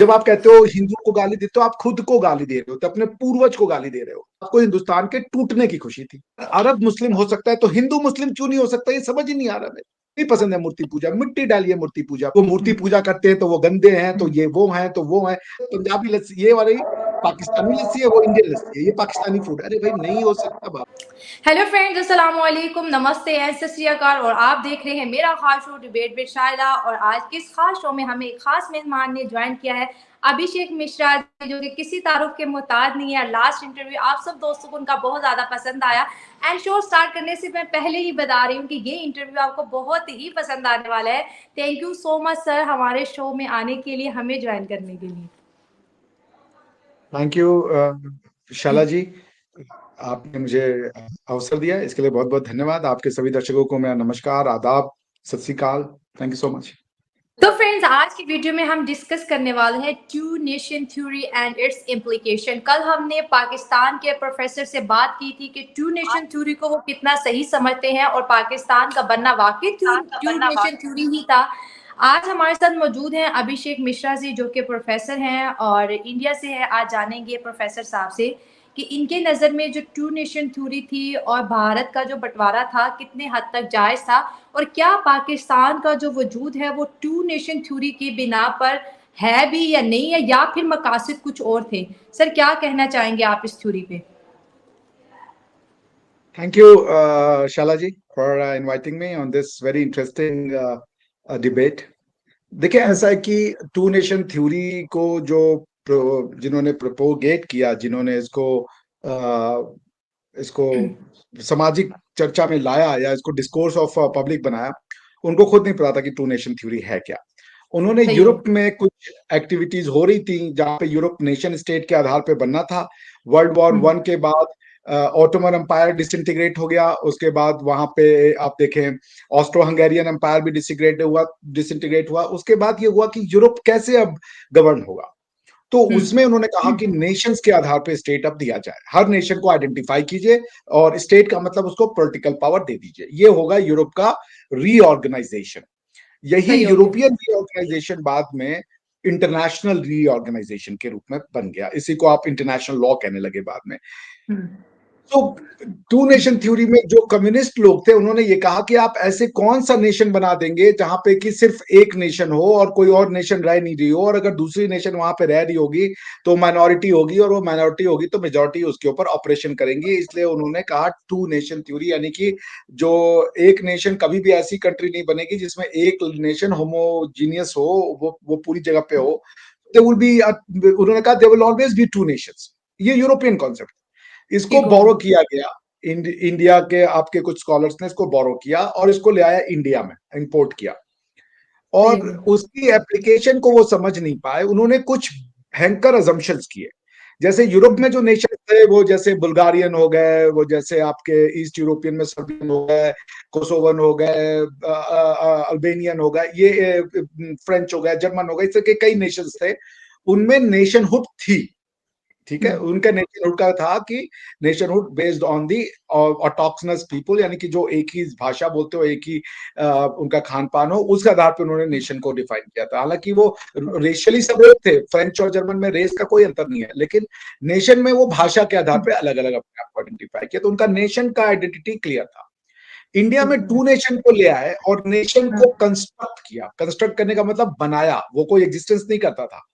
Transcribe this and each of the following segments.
जब आप कहते हो हिंदू को गाली देते हो, आप खुद को गाली दे रहे हो, तो अपने पूर्वज को गाली दे रहे हो। आपको हिंदुस्तान के टूटने की खुशी थी। अरब मुस्लिम हो सकता है तो हिंदू मुस्लिम क्यों नहीं हो सकता, ये समझ ही नहीं आ रहा है। नहीं पसंद है मूर्ति पूजा, मिट्टी डालिए मूर्ति पूजा। वो मूर्ति पूजा करते हैं तो वो गंदे हैं, तो ये वो हैं, तो वो हैं। पंजाबी लस्सी ये वाली पाकिस्तानी लस्सी है, वो इंडियन लस्सी है, ये पाकिस्तानी फूड। अरे भाई नहीं हो सकता बाप। हेलो फ्रेंड्स, अस्सलाम वालेकुम, नमस्ते एंड सत श्री अकाल। और आप देख रहे हैं मेरा खास शो डिबेट विद शायरा। और आज के इस खास शो में हमें एक खास मेहमान ने ज्वाइन किया है, अभिषेक मिश्रा, जो कि किसी तारुफ के मोहताज नहीं है। लास्ट इंटरव्यू आप सब दोस्तों को उनका बहुत ज़्यादा पसंद आया। एंड शो स्टार्ट करने से मैं पहले ही बता रही हूँ कि ये इंटरव्यू आपको बहुत ही पसंद आने वाला है। Thank you so much sir, हमारे शो में आने के लिए, हमें ज्वाइन करने के लिए। थैंक यू शाला जी, आपने मुझे अवसर दिया, इसके लिए बहुत बहुत धन्यवाद। आपके सभी दर्शकों को मेरा नमस्कार, आदाब, Sat Shri Akal. Thank you so much. तो फ्रेंड्स, आज की वीडियो में हम डिस्कस करने वाले हैं two nation theory and its implication. कल हमने पाकिस्तान के प्रोफेसर से बात की थी कि टू नेशन थ्योरी को वो कितना सही समझते हैं और पाकिस्तान का बनना वाकई टू नेशन थ्योरी ही था। आज हमारे साथ मौजूद हैं अभिषेक मिश्रा जी, जो कि प्रोफेसर हैं और इंडिया से है। आज जानेंगे प्रोफेसर साहब से कि इनके नज़र में जो टू नेशन थ्योरी थी और भारत का जो बंटवारा था कितने हद तक जायज़ था, और क्या पाकिस्तान का जो वजूद है वो टू नेशन थ्योरी की बिना पर है भी या नहीं है, या फिर मकासद कुछ और थे। सर, क्या कहना चाहेंगे आप इस थ्योरी पे? Thank you Shala ji for inviting me on this very interesting debate. देखिए, ऐसा है कि टू नेशन थ्योरी को जिन्होंने प्रोपोगेट किया, जिन्होंने इसको सामाजिक चर्चा में लाया या इसको डिस्कोर्स ऑफ पब्लिक बनाया, उनको खुद नहीं पता था कि टू नेशन थ्योरी है क्या। उन्होंने यूरोप में कुछ एक्टिविटीज हो रही थी जहां पे यूरोप नेशन स्टेट के आधार पे बनना था। वर्ल्ड वॉर वन के बाद ऑटोमन एम्पायर डिसइंटीग्रेट हो गया। उसके बाद वहां पे आप देखें ऑस्ट्रो हंगेरियन एम्पायर भी डिसइंटीग्रेट हुआ। उसके बाद ये हुआ कि यूरोप कैसे अब गवर्न होगा। तो उसमें उन्होंने कहा कि नेशंस के आधार पे स्टेट अब दिया जाए, हर नेशन को आइडेंटिफाई कीजिए और स्टेट का मतलब उसको पॉलिटिकल पावर दे दीजिए। ये होगा यूरोप का रीऑर्गेनाइजेशन। यही यूरोपियन रीऑर्गेनाइजेशन बाद में इंटरनेशनल रीऑर्गेनाइजेशन के रूप में बन गया। इसी को आप इंटरनेशनल लॉ कहने लगे बाद में। तो टू नेशन थ्योरी में जो कम्युनिस्ट लोग थे उन्होंने ये कहा कि आप ऐसे कौन सा नेशन बना देंगे जहां पे कि सिर्फ एक नेशन हो और कोई और नेशन रह नहीं रही हो, और अगर दूसरी नेशन वहां पे रह रही होगी तो माइनॉरिटी होगी, और वो माइनॉरिटी होगी तो मेजॉरिटी उसके ऊपर ऑपरेशन करेंगी। इसलिए उन्होंने कहा टू नेशन थ्योरी, यानी कि जो एक नेशन कभी भी ऐसी कंट्री नहीं बनेगी जिसमें एक नेशन होमोजीनियस हो, वो पूरी जगह पे हो। उन्होंने कहा there will always be two nations. ये यूरोपियन कॉन्सेप्ट, इसको बोरो किया गया। इंडिया के आपके कुछ स्कॉलर्स ने इसको बोरो किया और इसको ले आया इंडिया में, इंपोर्ट किया, और उसकी एप्लीकेशन को वो समझ नहीं पाए। उन्होंने कुछ भयंकर अजम्पशंस किए। जैसे यूरोप में जो नेशन थे वो जैसे बुल्गारियन हो गए, वो जैसे आपके ईस्ट यूरोपियन में सर्बियन हो गए, कोसोवन हो गए, अल्बेनियन हो गए, ये फ्रेंच हो गए, जर्मन हो गए, इस तरह के कई नेशंस थे। उनमें नेशनहुड थी, ठीक है। उनका नेशनहुड का था कि nationhood based on the autochthonous people, यानी कि जो एक ही भाषा बोलते हो, एक ही उनका खान पान हो, उस आधार पर उन्होंने नेशन को डिफाइन किया था। हालांकि वो रेशियली सब एक थे, फ्रेंच और जर्मन में रेस का कोई अंतर नहीं है, लेकिन नेशन में वो भाषा के आधार पर अलग अलग अपने आप को आइडेंटिफाई किया। तो उनका नेशन का आइडेंटिटी क्लियर था। इंडिया में टू नेशन को ले आए और नेशन को कंस्ट्रक्ट किया। कंस्ट्रक्ट करने का मतलब बनाया, वो कोई एग्जिस्टेंस नहीं करता था,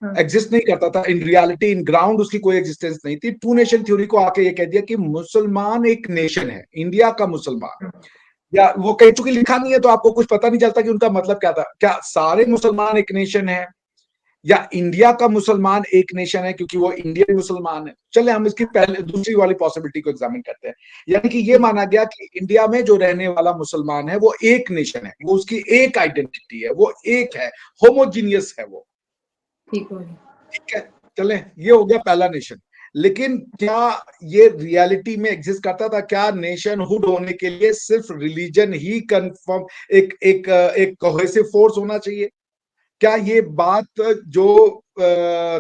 एग्जिस्ट नहीं करता था इन रियलिटी, इन ग्राउंड उसकी कोई एग्जिस्टेंस नहीं थी। टू नेशन थ्योरी को आके ये कह दिया कि मुसलमान एक नेशन है, इंडिया का मुसलमान, या वो कह चुकी, लिखा नहीं है तो आपको कुछ पता नहीं चलता कि उनका मतलब क्या था। क्या सारे मुसलमान एक नेशन है, या इंडिया का मुसलमान एक नेशन है क्योंकि वो इंडियन मुसलमान है। चले हम इसकी पहले दूसरी वाली पॉसिबिलिटी को एग्जामिन करते हैं। यानी कि ये माना गया कि इंडिया में जो रहने वाला मुसलमान है वो एक नेशन है, वो उसकी एक आइडेंटिटी है, वो एक है, होमोजीनियस है वो, ठीक है। चले, ये हो गया पहला नेशन। लेकिन क्या ये रियलिटी में एग्जिस्ट करता था? क्या नेशनहुड होने के लिए सिर्फ रिलीजन ही कंफर्म, एक कोहेसिव फोर्स होना चाहिए? क्या ये बात जो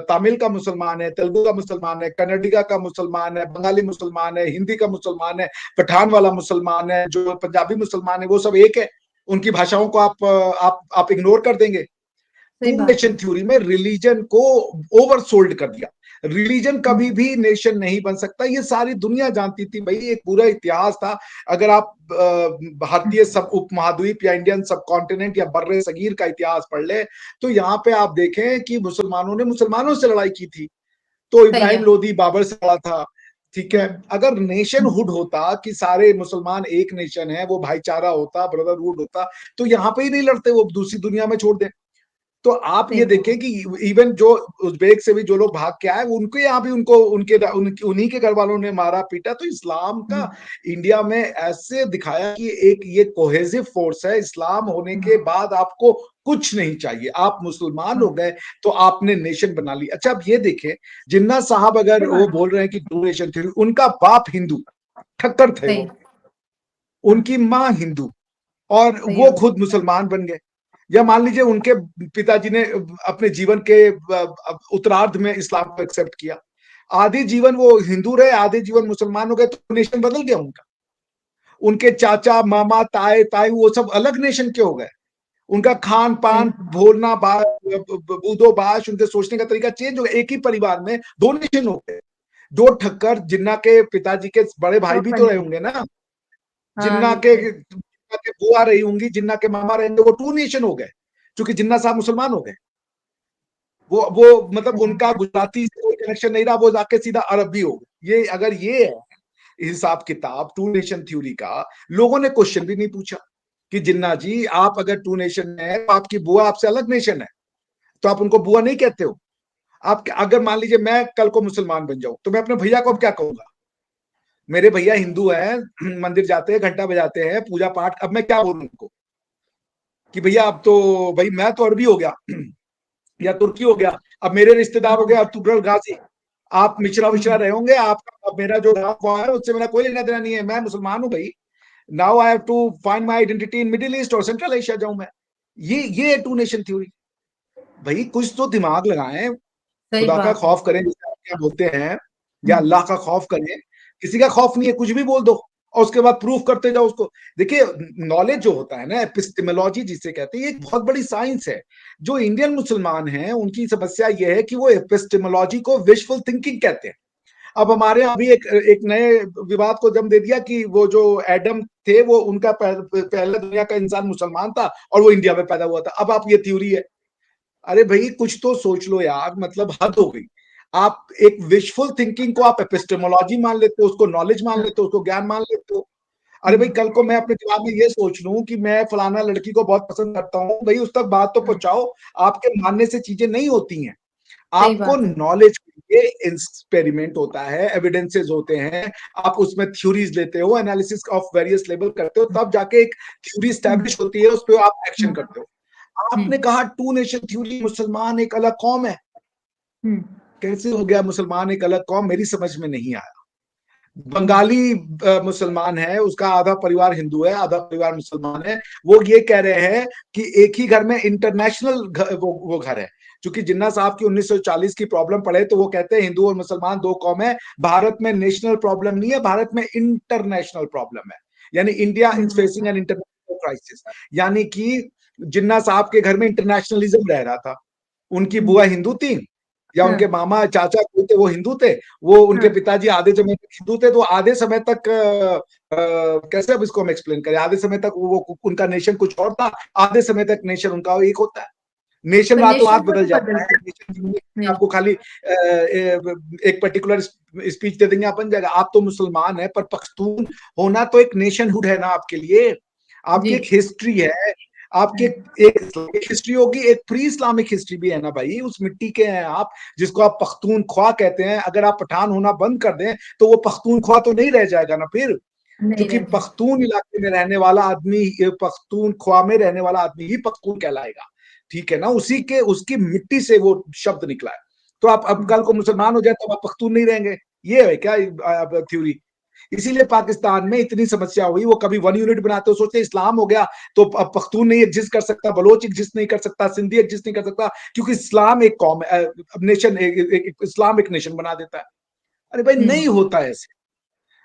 तमिल का मुसलमान है, तेलुगु का मुसलमान है, कन्नडिगा का मुसलमान है, बंगाली मुसलमान है, हिंदी का मुसलमान है, पठान वाला मुसलमान है, जो पंजाबी मुसलमान है, वो सब एक है? उनकी भाषाओं को आप इग्नोर कर देंगे? सही टू बात नेशन है। थ्योरी में रिलीजन को ओवरसोल्ड कर दिया। रिलीजन कभी भी नेशन नहीं बन सकता, ये सारी दुनिया जानती थी भाई, एक पूरा इतिहास था। अगर आप भारतीय सब उपमहाद्वीप या इंडियन सब कॉन्टिनेंट या बर्रे सगीर का इतिहास पढ़ ले, तो यहाँ पे आप देखें कि मुसलमानों ने मुसलमानों से लड़ाई की थी। तो सही इब्राहिम है। लोदी बाबर से लड़ा था, ठीक है। हम्म। अगर नेशनहुड होता कि सारे मुसलमान एक नेशन है, वो भाईचारा होता, ब्रदरहुड होता, तो यहाँ पे ही नहीं लड़ते, वो दूसरी दुनिया में छोड़ दे। तो आप सही ये बात। देखें कि इवन जो उज्बेक से भी जो लोग भाग के आए, उनके यहाँ भी उनको उन्हीं के घर वालों ने मारा पीटा। तो इस्लाम का इंडिया में ऐसे दिखाया कि एक ये कोहेसिव फोर्स है। इस्लाम होने के बाद आपको कुछ नहीं चाहिए, आप मुसलमान हो गए तो आपने नेशन बना ली। अच्छा, अब ये देखें, जिन्ना साहब अगर सही वो बात। बोल रहे हैं कि टू नेशन थ्योरी, उनका बाप हिंदू ठक्कर थे सही। वो, उनकी माँ हिंदू, और सही वो बात। खुद मुसलमान बन गए। या मान लीजिए उनके पिताजी ने अपने जीवन के उत्तरार्ध में इस्लाम को एक्सेप्ट किया, आधे जीवन वो हिंदू रहे, आधे जीवन मुसलमान हो गए, तो नेशन बदल गया उनका। उनके चाचा मामा ताए ताई वो सब अलग नेशन के हो गए। उनका खान पान बोलना बूदो बाश, उनके सोचने का तरीका चेंज हो गया। एक ही परिवार में दो नेशन हो गए। दो ठक्कर, जिन्ना के पिताजी के बड़े भाई भी तो रहे होंगे ना, हाँ, जिन्ना ये के तो है। बुआ रही होंगी, जिन्ना के मामा रहेंगे, वो टू नेशन हो गए, क्योंकि जिन्ना साहब मुसलमान हो गए। वो मतलब उनका गुजराती से कोई कनेक्शन नहीं रहा, वो जाके सीधा अरबी हो गए। ये अगर ये है हिसाब किताब टू नेशन थ्योरी का, लोगों ने क्वेश्चन भी नहीं पूछा कि जिन्ना जी आप अगर टू नेशन है तो आपकी बुआ आपसे अलग नेशन है, तो आप उनको बुआ नहीं कहते हो। आप अगर मान लीजिए मैं कल को मुसलमान बन जाऊं, तो मैं अपने भैया को अब क्या कहूंगा? मेरे भैया हिंदू हैं, मंदिर जाते हैं, घंटा बजाते हैं, पूजा पाठ, अब मैं क्या बोलूं उनको कि भैया अब तो भाई मैं तो अरबी हो गया या तुर्की हो गया, अब मेरे रिश्तेदार हो गया तुगलक गाजी, आप मिश्रा विश्रा रहे होंगे, आपका अब मेरा जो गाँव है उससे मेरा कोई लेना देना नहीं है, मैं मुसलमान हूं भाई। Now I have to find my identity in Middle East और सेंट्रल एशिया जाऊं मैं। ये टू नेशन थ्योरी। भाई कुछ तो दिमाग लगाएं, सही खुदा का बात है। खौफ करें, जिसे आप क्या बोलते हैं, या अल्लाह का खौफ करें। किसी का खौफ नहीं है, कुछ भी बोल दो और उसके बाद प्रूफ करते जाओ उसको। देखिए, नॉलेज जो होता है ना, एपिस्टेमोलॉजी जिसे कहते हैं, ये एक बहुत बड़ी साइंस है। जो इंडियन मुसलमान हैं उनकी समस्या यह है कि वो एपिस्टेमोलॉजी को विशफुल थिंकिंग कहते हैं। अब हमारे यहाँ भी एक नए विवाद को जन्म दे दिया कि वो जो एडम थे, वो उनका पहला दुनिया का इंसान मुसलमान था और वो इंडिया में पैदा हुआ था। अब आप ये थ्योरी है, अरे भाई कुछ तो सोच लो यार, मतलब हद हो गई। आप एक विशफुल थिंकिंग को आप एपिस्टेमोलॉजी मान लेते हो, उसको नॉलेज मान लेते हो, उसको ज्ञान मान लेते हो। अरे भाई कल को मैं अपने दिमाग में ये सोच लूं कि मैं फलाना लड़की को बहुत पसंद करता हूं, भाई उस तक बात तो पहुंचाओ। आपके मानने से चीजें नहीं होती हैं। सही आपको बात है। नॉलेज के लिए एक्सपेरिमेंट होता है, एविडेंसेस होते हैं, आप उसमें थ्योरीज लेते हो, एनालिसिस ऑफ वेरियस लेवल करते हो, तब जाके एक थ्योरी स्टैब्लिश होती है, उस पर आप एक्शन करते हो। आपने कहा टू नेशन थ्योरी, मुसलमान एक अलग कौम है। कैसे हो गया मुसलमान एक अलग कौम? मेरी समझ में नहीं आया। बंगाली मुसलमान है, उसका आधा परिवार हिंदू है, आधा परिवार मुसलमान है। वो ये कह रहे हैं कि एक ही घर में इंटरनेशनल वो घर है। क्योंकि जिन्ना साहब की 1940 की प्रॉब्लम पढ़े तो वो कहते हैं हिंदू और मुसलमान दो कौम है, भारत में नेशनल प्रॉब्लम नहीं है, भारत में इंटरनेशनल प्रॉब्लम है। यानी India is facing an international crisis. यानी कि जिन्ना साहब के घर में इंटरनेशनलिज्म रह रहा था। उनकी बुआ हिंदू थी, या उनके मामा चाचा कोई थे वो हिंदू थे, वो उनके पिताजी आधे समय तक हिंदू थे, तो आधे समय तक कैसे अब इसको हम एक्सप्लेन करें, आधे समय तक वो उनका नेशन कुछ और था, आधे समय तक नेशन उनका एक होता है। नेशन तो रातों रात नेशन को बदल तो जाता बदल है। नेशन नहीं। आपको खाली एक पर्टिकुलर स्पीच दे देंगे, आप बन जाएगा। आप तो मुसलमान है, पर पख्तून होना तो एक नेशनहुड है ना आपके लिए। आपकी जी। एक हिस्ट्री है, आपकी एक इस्लामिक हिस्ट्री होगी, एक प्री इस्लामिक हिस्ट्री भी है ना भाई। उस मिट्टी के हैं आप, जिसको आप पख्तूनख्वा कहते हैं। अगर आप पठान होना बंद कर दें तो वो पख्तूनख्वा तो नहीं रह जाएगा ना फिर। नहीं क्योंकि रहते। पख्तून इलाके में रहने वाला आदमी, पख्तूनख्वा में रहने वाला आदमी ही पख्तून कहलाएगा, ठीक है ना। उसी के उसकी मिट्टी से वो शब्द निकला है। तो आप अब कल को मुसलमान हो जाए तो आप पख्तून नहीं रहेंगे, ये है क्या थ्योरी? इसीलिए पाकिस्तान में इतनी समस्या हुई। वो कभी वन यूनिट बनाते हो, सोचते इस्लाम हो गया तो अब पख्तून नहीं एग्जिस्ट कर सकता, बलोच एग्जिस्ट नहीं कर सकता, सिंधी एग्जिस्ट नहीं कर सकता, क्योंकि इस्लाम एक कौम नेशन, इस्लाम एक नेशन बना देता है। अरे भाई नहीं होता ऐसे।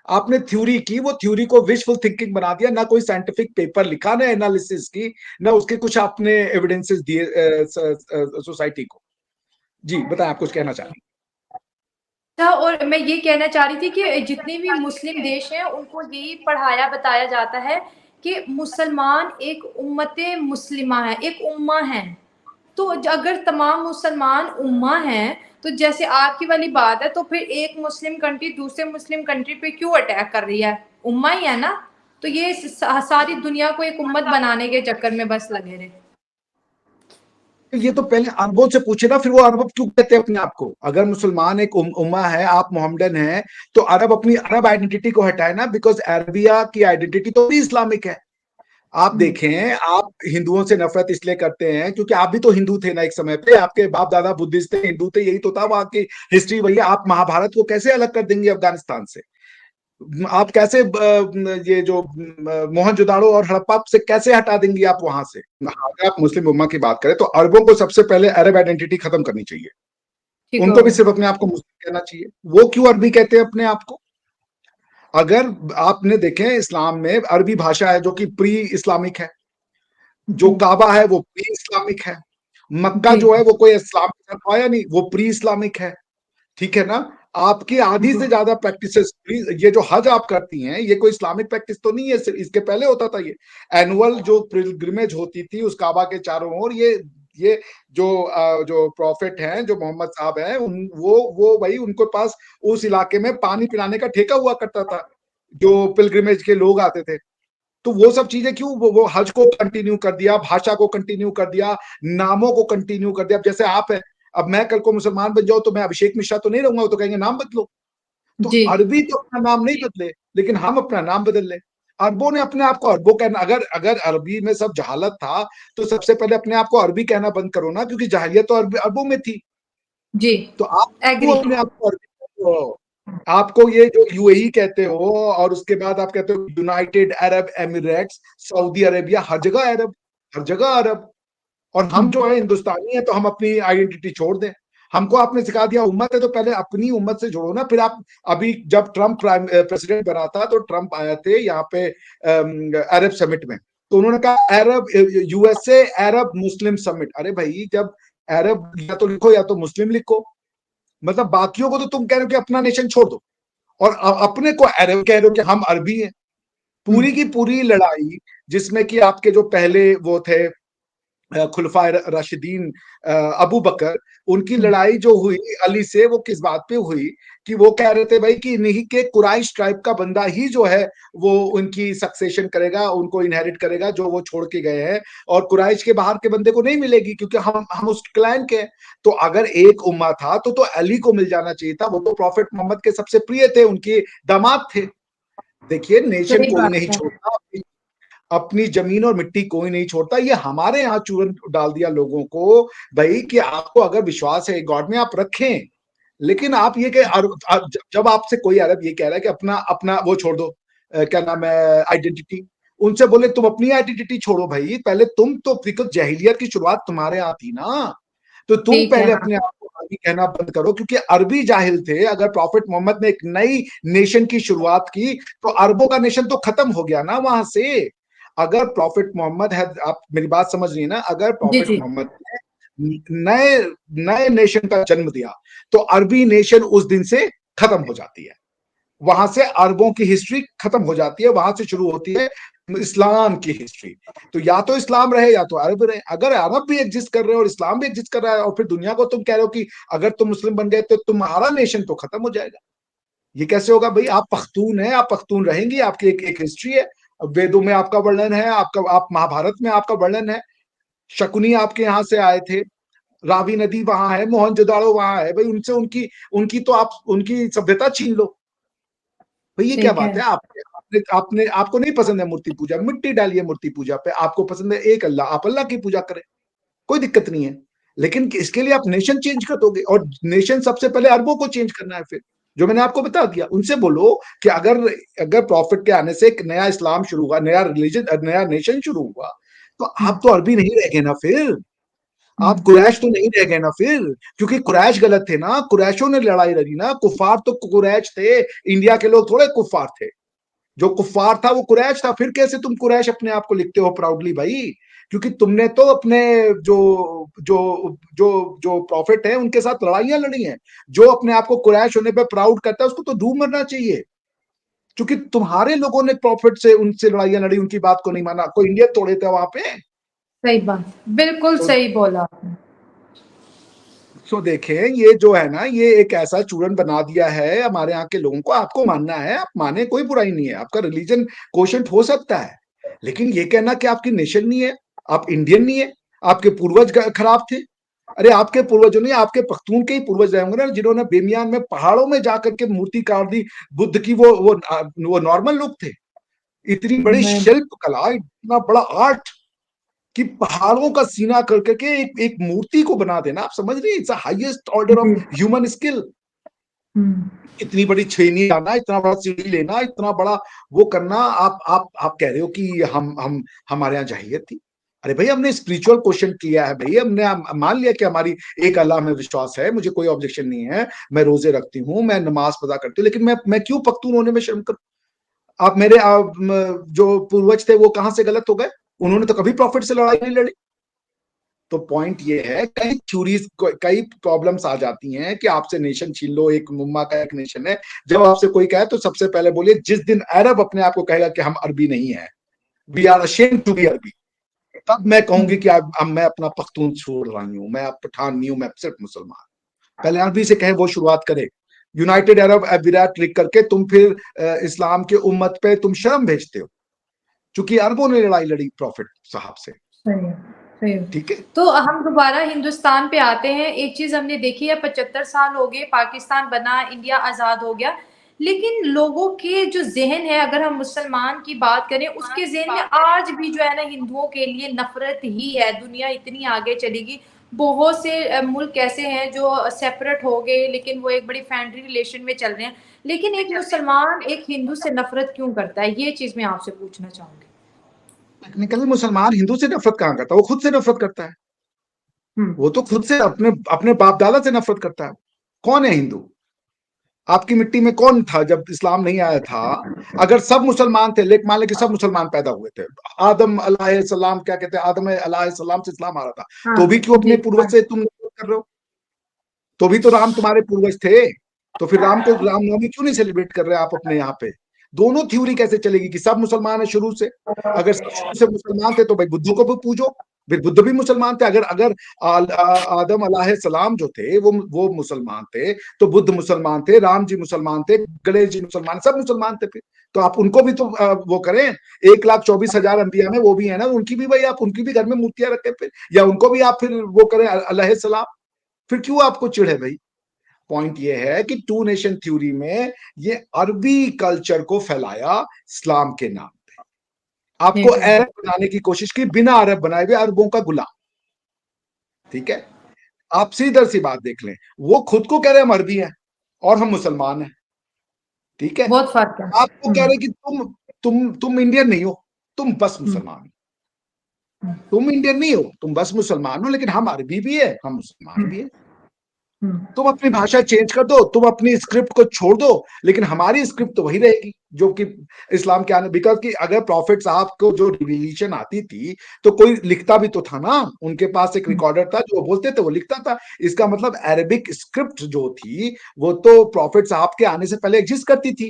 आपने थ्योरी की, वो थ्योरी को विशफुल थिंकिंग बना दिया, ना कोई साइंटिफिक पेपर लिखा, ना एनालिसिस की, ना उसके कुछ आपने एविडेंसेस दिए सोसाइटी को। जी बताएं, आप कुछ कहना चाह रही था। और मैं ये कहना चाह रही थी कि जितने भी मुस्लिम देश हैं उनको यही पढ़ाया बताया जाता है कि मुसलमान एक उम्मते मुस्लिमा है, एक उम्मा है। तो अगर तमाम मुसलमान उम्मा हैं, तो जैसे आपकी वाली बात है, तो फिर एक मुस्लिम कंट्री दूसरे मुस्लिम कंट्री पे क्यों अटैक कर रही है? उम्मा ही है ना। तो ये सारी दुनिया को एक उम्मत बनाने के चक्कर में बस लगे रहे। तो ये तो पहले अरबों से पूछे ना, फिर वो अरब क्यों कहते हैं अपने आप को? अगर मुसलमान एक उम्मा है, आप मोहम्मदन हैं, तो अरब अपनी अरब आइडेंटिटी को हटाए ना, बिकॉज अरबिया की आइडेंटिटी तो भी इस्लामिक है। आप देखें, आप हिंदुओं से नफरत इसलिए करते हैं क्योंकि आप भी तो हिंदू थे ना एक समय पे, आपके बाप दादा बुद्धिस्ट थे, हिंदू थे, यही तो था वहां की हिस्ट्री वही है। आप महाभारत को कैसे अलग कर देंगे अफगानिस्तान से? आप कैसे ये जो मोहनजोदाड़ो और हड़प्पा से कैसे हटा देंगे आप वहां से? अगर आप मुस्लिम उम्मा की बात करें तो अरबों को सबसे पहले अरब आइडेंटिटी खत्म करनी चाहिए, ठीक हो उनको भी गया। सिर्फ अपने आप को मुस्लिम कहना चाहिए। वो क्यों अरबी कहते हैं अपने आप को? अगर आपने देखें, इस्लाम में अरबी भाषा है जो कि प्री इस्लामिक है, जो काबा है वो प्री इस्लामिक है, मक्का जी जो है वो कोई इस्लाम के साथ आया नहीं, वो प्री इस्लामिक है। ठीक है ना? आपकी आधी से ज्यादा प्रैक्टिसेस, ये जो हज आप करती हैं, ये कोई इस्लामिक प्रैक्टिस तो नहीं है, इसके पहले होता था ये एनुअल जो पिलग्रिमेज होती थी उस काबा के चारों ओर। ये जो प्रॉफिट हैं, जो मोहम्मद साहब हैं, वो भाई उनके पास उस इलाके में पानी पिलाने का ठेका हुआ करता था, जो पिलग्रिमेज के लोग आते थे। तो वो सब चीजें क्यों, वो हज को कंटिन्यू कर दिया, भाषा को कंटिन्यू कर दिया, नामों को कंटिन्यू कर दिया। अब जैसे आप है, अब मैं कल को मुसलमान बन जाऊं तो मैं अभिषेक मिश्रा तो नहीं रहूंगा, वो तो कहेंगे नाम बदलो। तो जी अरबी तो अपना नाम नहीं बदले, लेकिन हम अपना नाम बदल ले। अरबों ने अपने आप को अरबों कहना, अगर अगर अरबी में सब जहालत था तो सबसे पहले अपने आप को अरबी कहना बंद करो ना, क्योंकि जहालियत तो अरबों में थी। जी तो आप क्यों एग्री। अपने आप को अरबी कहते हो? आपको ये जो यूएई कहते हो, और उसके बाद आप कहते हो United Arab Emirates, Saudi Arabia, हर जगह अरब, हर जगह अरब। और हम जो है हिंदुस्तानी है, तो हम अपनी आइडेंटिटी छोड़ दें? हमको आपने सिखा दिया उम्मत है, तो पहले अपनी उम्मत से जोड़ो ना। फिर आप, अभी जब ट्रम्प प्राइम प्रेसिडेंट बना था तो ट्रम्प आए थे यहाँ पे अरब समिट में, तो उन्होंने कहा अरब यूएसए अरब मुस्लिम समिट। अरे भाई, जब अरब या तो लिखो या तो मुस्लिम लिखो, मतलब बाकियों को तो तुम कह रहे हो कि अपना नेशन छोड़ दो, और अपने को अरब कह रहे हो कि हम अरबी हैं। पूरी की पूरी लड़ाई, जिसमें कि आपके जो पहले वो थे खुलफाए राशिदीन, अबू बकर, उनकी लड़ाई जो हुई अली से, वो किस बात पे हुई? कि वो कह रहे थे भाई कि इन्हीं के कुरैश ट्राइब का बंदा ही जो है वो उनकी सक्सेशन करेगा, उनको इनहेरिट करेगा जो वो छोड़ के गए हैं, और कुरैश के बाहर के बंदे को नहीं मिलेगी, क्योंकि हम उस क्लैन के हैं। तो अगर एक उम्मा था तो अली को मिल जाना चाहिए था, वो तो प्रॉफिट मोहम्मद के सबसे प्रिय थे, उनके दामाद थे। देखिए, नेशन सही कोई बात नहीं है। छोड़ता, अपनी जमीन और मिट्टी कोई नहीं छोड़ता। ये हमारे यहाँ चूरन डाल दिया लोगों को भाई, कि आपको अगर विश्वास है गॉड में, आप रखें। लेकिन आप ये कि जब आपसे कोई अरब ये कह रहा है कि अपना अपना वो छोड़ दो, क्या नाम है, आइडेंटिटी, उनसे बोले तुम अपनी आइडेंटिटी छोड़ो भाई, पहले तुम तो, बिकॉज जहीलियत की शुरुआत तुम्हारे यहाँ थी ना, तो तुम ठीक है। पहले हाँ अपने आप को अरबी कहना बंद करो, क्योंकि अरबी जाहिल थे। अगर प्रॉफिट मोहम्मद ने एक नई नेशन की शुरुआत की तो अरबों का नेशन तो खत्म हो गया ना वहां से। अगर प्रॉफिट मोहम्मद है, आप मेरी बात समझ रही है ना, अगर जी प्रॉफिट जी मोहम्मद ने नए नए नेशन का जन्म दिया तो अरबी नेशन उस दिन से खत्म हो जाती है, वहां से अरबों की हिस्ट्री खत्म हो जाती है, वहां से शुरू होती है इस्लाम की हिस्ट्री। तो या तो इस्लाम रहे या तो अरब रहे। अगर अरब भी एग्जिस्ट कर रहे हो और इस्लाम भी एग्जिस्ट कर रहा है, और फिर दुनिया को तुम कह रहे हो कि अगर तुम मुस्लिम बन गए तो तुम्हारा नेशन तो खत्म हो जाएगा, ये कैसे होगा भाई? आप पख्तून है, आप पख्तून रहेंगी, आपकी एक हिस्ट्री है, वेदों में आपका वर्णन है, आपका आप महाभारत में आपका वर्णन है, शकुनी आपके यहाँ से आए थे, रावी नदी वहां है, मोहनजोदाड़ो वहां है भाई, उनसे उनकी उनकी तो आप उनकी सभ्यता छीन लो भाई। ये क्या ठीक है। बात है? आपने आपको नहीं पसंद है मूर्ति पूजा, मिट्टी डालिए मूर्ति पूजा पे। आपको पसंद है एक अल्लाह, आप अल्लाह की पूजा करें, कोई दिक्कत नहीं है। लेकिन इसके लिए आप नेशन चेंज कर दोगे, और नेशन सबसे पहले अरबों को चेंज करना है। फिर जो मैंने आपको बता दिया, उनसे बोलो कि अगर अगर प्रॉफिट के आने से एक नया इस्लाम शुरू हुआ, नया रिलीजन, नया नेशन शुरू हुआ, तो आप तो अरबी नहीं रह गए ना फिर। आप कुरैश तो नहीं रह गए ना फिर, क्योंकि कुरैश गलत थे ना, कुरैशों ने लड़ाई लड़ी ना, कुफार तो कुरैश थे, इंडिया के लोग थोड़े कुफार थे, जो कुफार था वो कुरैश था। फिर कैसे तुम कुरैश अपने आप को लिखते हो प्राउडली भाई? क्योंकि तुमने तो अपने जो जो जो जो प्रॉफिट है उनके साथ लड़ाइयां लड़ी हैं। जो अपने आप को कुरैश होने पे प्राउड करता है उसको तो डूब मरना चाहिए, क्योंकि तुम्हारे लोगों ने प्रॉफिट से उनसे लड़ाइयां लड़ी, उनकी बात को नहीं माना, कोई इंडिया तोड़े थे वहां पे। सही बात, बिल्कुल तो सही बोला आपने। देखें, ये जो है ना, ये एक ऐसा चूरन बना दिया है हमारे यहाँ के लोगों को। आपको मानना है आप माने, कोई बुराई नहीं है, आपका रिलीजन क्वेश्चन हो सकता है, लेकिन ये कहना कि आपकी नेशन नहीं है, आप इंडियन नहीं है, आपके पूर्वज खराब थे। अरे आपके पूर्वजों ने, आपके पख्तून के ही पूर्वज रहे होंगे ना, जिन्होंने बेमियान में पहाड़ों में जाकर के मूर्ति काट दी बुद्ध की। वो नॉर्मल लोग थे? इतनी बड़ी मैं शिल्प कला, इतना बड़ा आर्ट कि पहाड़ों का सीना कर करके एक मूर्ति को बना देना, आप समझ रही? इट्स हाईएस्ट ऑर्डर ऑफ जी। Human skill. इतनी बड़ी छेनी लाना, इतना बड़ा सीढ़ी लेना, इतना बड़ा वो करना। आप कह रहे हो कि हम हमारे यहाँ जाहिलियत थी? अरे भाई, हमने स्पिरिचुअल क्वेश्चन किया है भाई, हमने मान लिया कि हमारी एक अल्लाह में विश्वास है, मुझे कोई ऑब्जेक्शन नहीं है, मैं रोजे रखती हूँ, मैं नमाज पढ़ा करती हूँ, लेकिन मैं क्यों पख्तून होने में शर्म करूं? आप मेरे जो पूर्वज थे वो कहां से गलत हो गए? उन्होंने तो कभी प्रॉफिट से लड़ाई नहीं लड़ी। तो पॉइंट ये है, कई थ्योरीज, कई प्रॉब्लम्स आ जाती हैं कि आपसे नेशन छीन लो, एक मुम्मा का एक नेशन है। जब आपसे कोई कहे तो सबसे पहले बोलिए, जिस दिन अरब अपने आप को कहेगा कि हम अरबी नहीं है, we are ashamed to be अरबी, तब मैं कहूंगी कि अब मैं अपना पख्तून छोड़ रही हूँ, मैं अब पठान नहीं हूं, मैं सिर्फ मुसलमान। पहले अरबी से कहे, वो शुरुआत करे। यूनाइटेड अरब एमिरेट लिख करके तुम फिर इस्लाम के उम्मत पे तुम शर्म भेजते हो, क्योंकि अरबों ने लड़ाई लड़ी प्रॉफिट साहब से। सही है, सही है। ठीक है। तो हम दोबारा हिंदुस्तान पे आते हैं। एक चीज हमने देखी है, 75 साल हो गए, पाकिस्तान बना, इंडिया आजाद हो गया, लेकिन लोगों के जो जहन है, अगर हम मुसलमान की बात करें, उसके जहन में आज भी जो है ना हिंदुओं के लिए नफरत ही है। दुनिया इतनी आगे चलेगी, बहुत से मुल्क ऐसे हैं जो सेपरेट हो गए, लेकिन वो एक बड़ी फ्रेंडली रिलेशन में चल रहे हैं। लेकिन एक मुसलमान एक हिंदू से नफरत क्यों करता है, ये चीज मैं आपसे पूछना चाहूंगी। टेक्निकली मुसलमान हिंदू से नफरत कहां करता है? वो खुद से नफरत करता है। हम्म। वो तो खुद से अपने अपने बाप दादा से नफरत करता है। कौन है हिंदू? आपकी मिट्टी में कौन था जब इस्लाम नहीं आया था? अगर सब मुसलमान थे, लेकिन मान लें कि सब मुसलमान पैदा हुए थे, आदम अलैहिस्सलाम, क्या कहते हैं, आदम अलैहिस्सलाम से इस्लाम आ रहा था, हाँ तो भी क्यों अपने जी। पूर्वज से तुम नफरत कर रहे हो? तो भी तो राम तुम्हारे पूर्वज थे, तो फिर राम को रामनवमी क्यों नहीं सेलिब्रेट कर रहे आप अपने यहाँ पे? दोनों थ्योरी कैसे चलेगी कि सब मुसलमान है शुरू से? अगर सब शुरू से मुसलमान थे तो भाई बुद्ध को भी पूजो, फिर बुद्ध भी मुसलमान थे। अगर अगर आदम अलैहिस्सलाम जो थे वो मुसलमान थे, तो बुद्ध मुसलमान थे, राम जी मुसलमान थे, गणेश जी मुसलमान, सब मुसलमान थे। फिर तो आप उनको भी तो वो करें। 1,24,000 अंबिया में वो भी है ना, उनकी भी भाई आप उनकी भी घर में मूर्तियां रखें फिर, या उनको भी आप फिर वो करें अलैहिस्सलाम। फिर क्यों आपको चिढ़ है भाई? पॉइंट ये है कि टू नेशन थ्योरी में ये अरबी कल्चर को फैलाया इस्लाम के नाम पे, आपको अरब बनाने की कोशिश की, बिना अरब बनाए हुए अरबों का गुलाम। ठीक है। आप सीधा सी बात देख लें, वो खुद को कह रहे हैं हम अरबी हैं और हम मुसलमान हैं। ठीक है। बहुत फर्क है। आपको कह रहे हैं कि तुम इंडियन नहीं हो, तुम बस हुँ, मुसलमान हो। तुम इंडियन नहीं हो, तुम बस मुसलमान हो, लेकिन हम अरबी भी है, हम मुसलमान हुँ, भी है। हुँ, तुम अपनी भाषा चेंज कर दो, तुम अपनी स्क्रिप्ट को छोड़ दो, लेकिन हमारी स्क्रिप्ट तो वही रहेगी जो कि इस्लाम के आने। बिकॉज कि अगर प्रॉफिट साहब को जो रिविलेशन आती थी तो कोई लिखता भी तो था ना, उनके पास एक हुँ, रिकॉर्डर था, जो बोलते थे वो लिखता था। इसका मतलब अरेबिक स्क्रिप्ट जो थी वो तो प्रॉफिट साहब के आने से पहले एग्जिस्ट करती थी।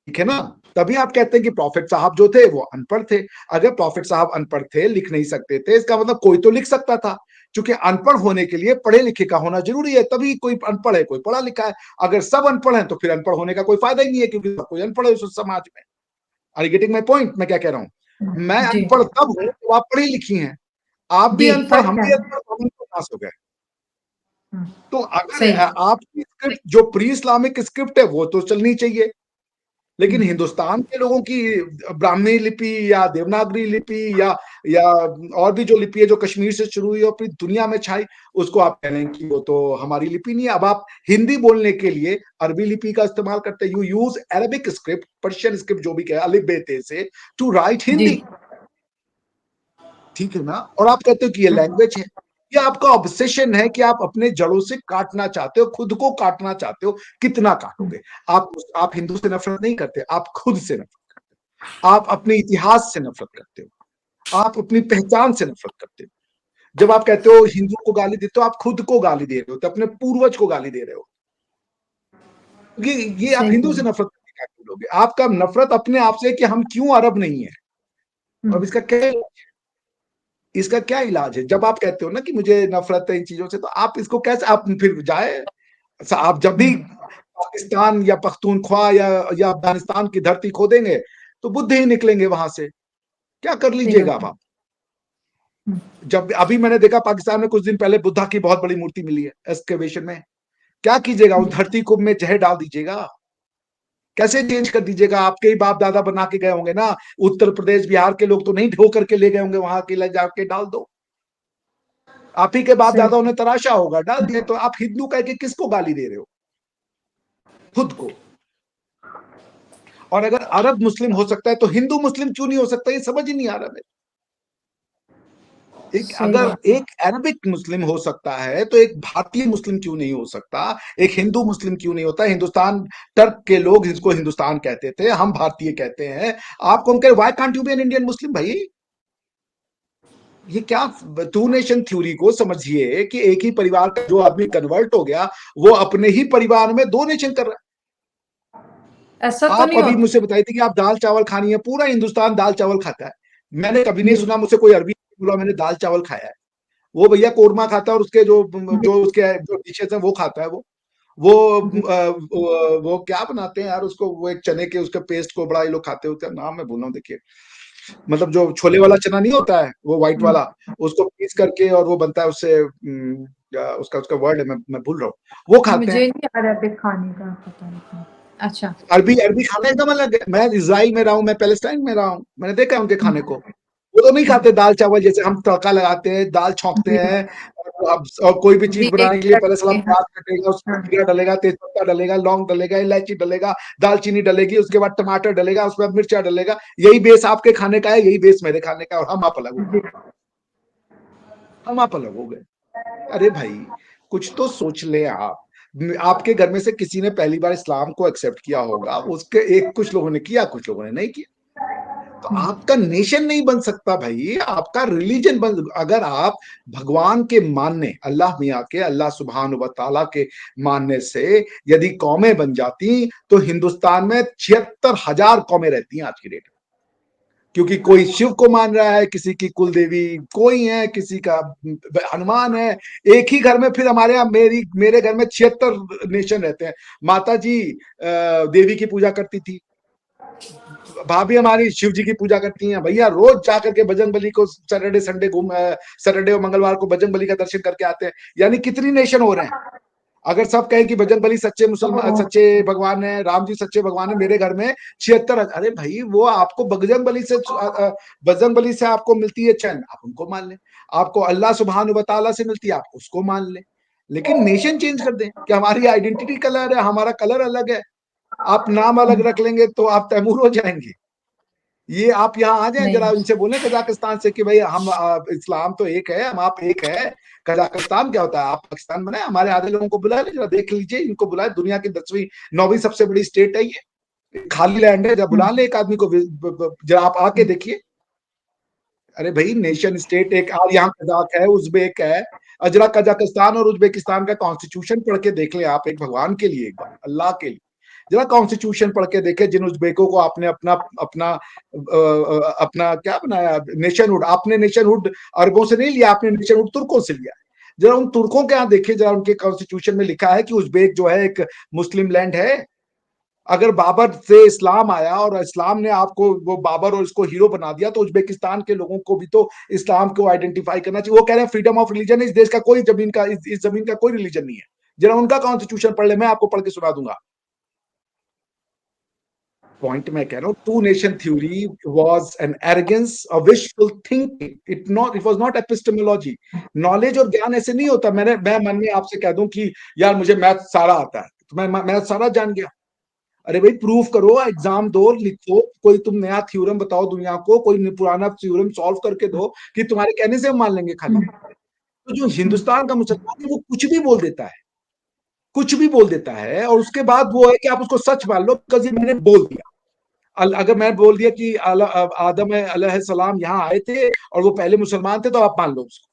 ठीक है ना? तभी आप कहते हैं कि प्रॉफिट साहब जो थे वो अनपढ़ थे। अगर प्रॉफिट साहब अनपढ़ थे, लिख नहीं सकते थे, इसका मतलब कोई तो लिख सकता था, क्योंकि अनपढ़ होने के लिए पढ़े लिखे का होना जरूरी है, तभी कोई अनपढ़ है, कोई पढ़ा लिखा है। अगर सब अनपढ़ है तो फिर अनपढ़ होने का कोई फायदा ही नहीं है, क्योंकि सब कोई अनपढ़ है उस समाज में। Are you getting my point? मैं क्या कह रहा हूं? मैं जी, अनपढ़ तब हूं तो आप पढ़ी लिखी हैं, आप भी जी, अनपढ़, फर्क हम भी है। अनपढ़, हम पास हो गए। हुँ, तो अगर सही। आपकी स्क्रिप्ट जो प्री इस्लामिक स्क्रिप्ट है वो तो चलनी चाहिए, हुँ, लेकिन हिंदुस्तान के लोगों की ब्राह्मी लिपि या देवनागरी लिपि या और भी जो लिपि है जो कश्मीर से शुरू हुई और पूरी दुनिया में छाई, उसको आप कह रहे हैं कि वो तो हमारी लिपि नहीं है। अब आप हिंदी बोलने के लिए अरबी लिपि का इस्तेमाल करते हैं, you use Arabic script, Persian script जो भी कहे, अलिफ बे ते से, टू राइट जी, हिंदी। ठीक है ना? और आप कहते हो कि ये हुँ, लैंग्वेज है। ये आपका ऑब्सेशन है कि आप अपने जड़ों से काटना चाहते हो, खुद को काटना चाहते हो। कितना काटोगे? आप हिंदू से नफरत नहीं करते, आप खुद से नफरत करते हो, आप अपने इतिहास से नफरत करते हो, आप अपनी पहचान से नफरत करते हो। जब आप कहते हो हिंदू को गाली देते हो, आप खुद को गाली दे रहे हो, तो अपने पूर्वज को गाली दे रहे हो। ये आप सही हिंदू से है। नफरत करके क्या बोलोगे? आपका नफरत अपने आप से कि हम क्यों अरब नहीं है। अब इसका क्या इलाज है? जब आप कहते हो ना कि मुझे नफरत है इन चीजों से, तो आप इसको कैसे, आप फिर जाए, आप जब भी पाकिस्तान या पख्तूनख्वा या अफगानिस्तान की धरती खोदेंगे तो बुद्ध ही निकलेंगे वहां से। क्या कर सही लीजिएगा बात है। आप? जब अभी मैंने देखा पाकिस्तान में कुछ दिन पहले बुद्धा की बहुत बड़ी मूर्ति मिली है एक्सकवेशन में। क्या कीजिएगा? उस धरती को में जहर डाल दीजिएगा? कैसे चेंज कर दीजिएगा? आपके ही बाप दादा बना के गए होंगे ना। उत्तर प्रदेश बिहार के लोग तो नहीं ढो करके ले गए होंगे वहां के, ले जाके डाल दो। आप ही के बाप सही। दादाओं ने तराशा होगा, डाल दिए। तो आप हिंदू कह के किसको गाली दे रहे हो? खुद को। और अगर अरब मुस्लिम हो सकता है तो हिंदू मुस्लिम क्यों नहीं हो सकता? ये समझ ही नहीं आ रहा है। सही अगर बात है। एक अरबिक मुस्लिम हो सकता है तो एक भारतीय मुस्लिम क्यों नहीं हो सकता? एक हिंदू मुस्लिम क्यों नहीं होता? हिंदुस्तान, टर्क के लोग जिसको हिंदुस्तान कहते थे, हम भारतीय कहते हैं। आप कौन कहे why can't you be an Indian Muslim? भाई ये क्या टू नेशन थ्योरी को समझिए कि एक ही परिवार का जो आदमी कन्वर्ट हो गया वो अपने ही परिवार में दो नेशन कर रहा ऐसा है। तो आप नहीं अभी होता। मुझसे बताई थी कि आप दाल चावल खानी है, पूरा हिंदुस्तान दाल चावल खाता है। मैंने कभी नहीं बिल्कुल। सुना मुझसे कोई अरबी बोला मैंने दाल चावल खाया है। वो भैया कोरमा खाता है और उसके जो उसके जो डिशेज है वो खाता है। वो क्या बनाते हैं यार उसको, वो एक चने के उसके पेस्ट को बड़ा ये लोग खाते होते हैं, नाम मैं भूल रहा हूँ। देखिए, मतलब जो छोले वाला चना नहीं होता है वो व्हाइट वाला, उसको पीस करके और वो बनता है उससे, उसका उसका वर्ड है, मैं भूल रहा हूँ। वो खाते हैं। मुझे नहीं अरबिक खाने का पता नहीं। अच्छा। अरबी अरबी खाना एकदम अलग है। मैं इजराइल में रहा हूँ, मैं पैलेस्टाइन में रहा हूँ, मैंने देखा है उनके खाने को। वो तो नहीं खाते दाल चावल जैसे हम तड़का लगाते हैं, दाल छौंकते जी। हैं। और कोई भी चीज देख बनाने के लिए पहले करके, सलाम हाँ। प्याज कटेगा, उसमें हाँ। जीरा डलेगा, तेजपत्ता डलेगा, लौंग डलेगा, इलायची डलेगा, दालचीनी डलेगी, उसके बाद टमाटर डलेगा, उसके बाद मिर्चा डलेगा। यही बेस आपके खाने का है, यही बेस मेरे खाने का है, और हम आप अलग हो गए। जी। हम आप अलग हो गए। अरे भाई, कुछ तो सोच ले आप। आपके घर में से किसी ने पहली बार इस्लाम को एक्सेप्ट किया होगा, उसके एक कुछ लोगों ने किया, कुछ लोगों ने नहीं किया। तो आपका नेशन नहीं बन सकता भाई, आपका रिलीजन बन। अगर आप भगवान के मानने, अल्लाह मियाँ के, अल्लाह सुब्हान व तआला के मानने से यदि कौमें बन जाती तो हिंदुस्तान में 76,000 कौमें रहती हैं आज की डेट में। क्योंकि कोई शिव को मान रहा है, किसी की कुल देवी कोई है, किसी का हनुमान है। एक ही घर में फिर हमारे यहाँ मेरे घर में 76 नेशन रहते हैं। माता जी देवी की पूजा करती थी, भाभी हमारी शिव जी की पूजा करती हैं, भैया रोज जाकर के बजरंग बली को सैटरडे संडे सैटरडे और मंगलवार को बजरंग बली का दर्शन करके आते हैं। यानी कितनी नेशन हो रहे हैं? अगर सब कहें कि बजरंग बली सच्चे मुसलमान, तो सच्चे भगवान है, राम जी सच्चे भगवान है, मेरे घर में 76। अरे भाई, वो आपको बजरंग बली से आपको मिलती है चैन, आप उनको मान लें। आपको अल्लाह सुब्हान व तआला से मिलती है, आप उसको मान लें। लेकिन नेशन चेंज कर दें कि हमारी आइडेंटिटी कलर है, हमारा कलर अलग है, आप नाम अलग रख लेंगे तो आप तैमूर हो जाएंगे। ये आप यहाँ आ जाएं, नहीं। जरा इनसे बोले कजाकिस्तान से कि भाई हम इस्लाम तो एक है, हम आप एक है। कजाकिस्तान क्या होता है? आप पाकिस्तान बनाए। हमारे आधे लोगों को बुला लीजिए, जरा देख लीजिए, इनको बुलाए। दुनिया की 10वीं 9वीं सबसे बड़ी स्टेट है ये, खाली लैंड है। जरा बुला ले एक आदमी को, जरा आप आके देखिए। अरे भाई, नेशन स्टेट एक, और यहाँ कजाक है, उज्बेक है। अजरा कजाकिस्तान और उज्बेकिस्तान का कॉन्स्टिट्यूशन पढ़ के देख ले आप, एक भगवान के लिए, एक बार अल्लाह के लिए जरा कॉन्स्टिट्यूशन पढ़ के देखे। जिन उज्बेकों को आपने अपना अपना अपना क्या बनाया, नेशनहुड, आपने नेशनहुड अरबों से नहीं लिया, आपने नेशनहुड तुर्कों से लिया। जरा उन तुर्कों के यहाँ देखिए, जरा उनके कॉन्स्टिट्यूशन में लिखा है कि उज्बेक जो है एक मुस्लिम लैंड है। अगर बाबर से इस्लाम आया और इस्लाम ने आपको वो बाबर और इसको हीरो बना दिया, तो उज्बेकिस्तान के लोगों को भी तो इस्लाम को आइडेंटिफाई करना चाहिए। वो कह रहे हैं फ्रीडम ऑफ रिलीजन, इस देश का कोई जमीन का, इस जमीन का कोई रिलीजन नहीं है। जरा उनका कॉन्स्टिट्यूशन पढ़ ले, मैं आपको पढ़ के सुना दूंगा। पॉइंट मैं कह रहा हूँ, two nation theory was an arrogance, a wishful thinking. It was not epistemology. Knowledge और ज्ञान ऐसे नहीं होता। मैं मन में आपसे कह दूं कि यार मुझे मैथ सारा आता है तो मैं मैथ सारा जान गया। अरे भाई, प्रूफ करो, एग्जाम दो, लिखो, कोई तुम नया थ्योरम बताओ दुनिया को, कोई पुराना थ्योरम सॉल्व करके दो कि तुम्हारे कहने से हम मान लेंगे खाली। तो जो हिंदुस्तान का मुसलमान है वो कुछ भी बोल देता है, कुछ भी बोल देता है, और उसके बाद वो है कि आप उसको सच मान लो बिकॉज ये मैंने बोल दिया। अगर मैं बोल दिया कि आदम अलैहिस्सलाम यहाँ आए थे और वो पहले मुसलमान थे, तो आप मान लो उसको।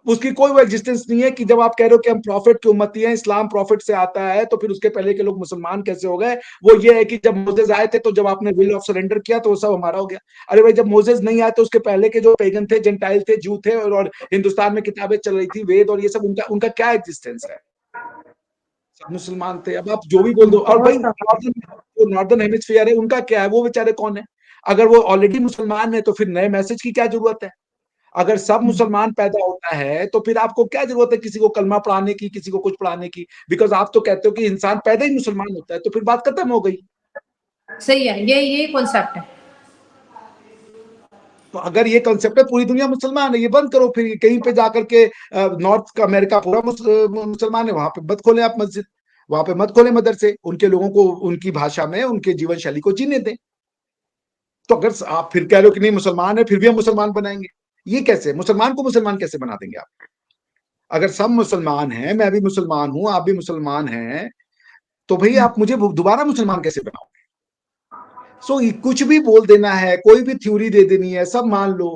उसकी कोई वो एग्जिस्टेंस नहीं है कि जब आप कह रहे हो कि हम प्रॉफिट की उम्मती हैं, इस्लाम प्रॉफिट से आता है, तो फिर उसके पहले के लोग मुसलमान कैसे हो गए? वो ये है कि जब मोसेस आए थे तो जब आपने विल ऑफ सरेंडर किया तो वो सब हमारा हो गया। अरे भाई, जब मोसेस नहीं आए तो उसके पहले के जो पेगन थे, जेंटाइल थे, जू थे, और हिंदुस्तान में किताबें चल रही थी, वेद और ये सब, उनका उनका क्या एग्जिस्टेंस है? सब मुसलमान थे। अब आप जो भी बोल दो। और भाई बहुत सवाल। जो नॉर्दर्न हेमिस्फीयर है उनका क्या है? वो बेचारे कौन है? अगर वो ऑलरेडी मुसलमान है तो फिर नए मैसेज की क्या जरूरत है? अगर सब मुसलमान पैदा होता है तो फिर आपको क्या जरूरत है किसी को कलमा पढ़ाने की, किसी को कुछ पढ़ाने की? बिकॉज आप तो कहते हो कि इंसान पैदा ही मुसलमान होता है, तो फिर बात खत्म हो गई। सही है, ये कॉन्सेप्ट है। तो अगर ये कंसेप्ट है पूरी दुनिया मुसलमान है, ये बंद करो। फिर कहीं पे जाकर के नॉर्थ अमेरिका पूरा मुसलमान है, वहां पे मत खोले आप मस्जिद, वहां पे मत खोले मदरसे, उनके लोगों को उनकी भाषा में उनके जीवन शैली को जीने दें। तो अगर आप फिर कह रहे हो कि नहीं मुसलमान है फिर भी हम मुसलमान बनाएंगे, ये कैसे? मुसलमान को मुसलमान कैसे बना देंगे आप? अगर सब मुसलमान हैं, मैं भी मुसलमान हूं, आप भी मुसलमान हैं, तो भाई आप मुझे दोबारा मुसलमान कैसे बनाओगे? कुछ भी बोल देना है, कोई भी थ्योरी दे देनी है, सब मान लो।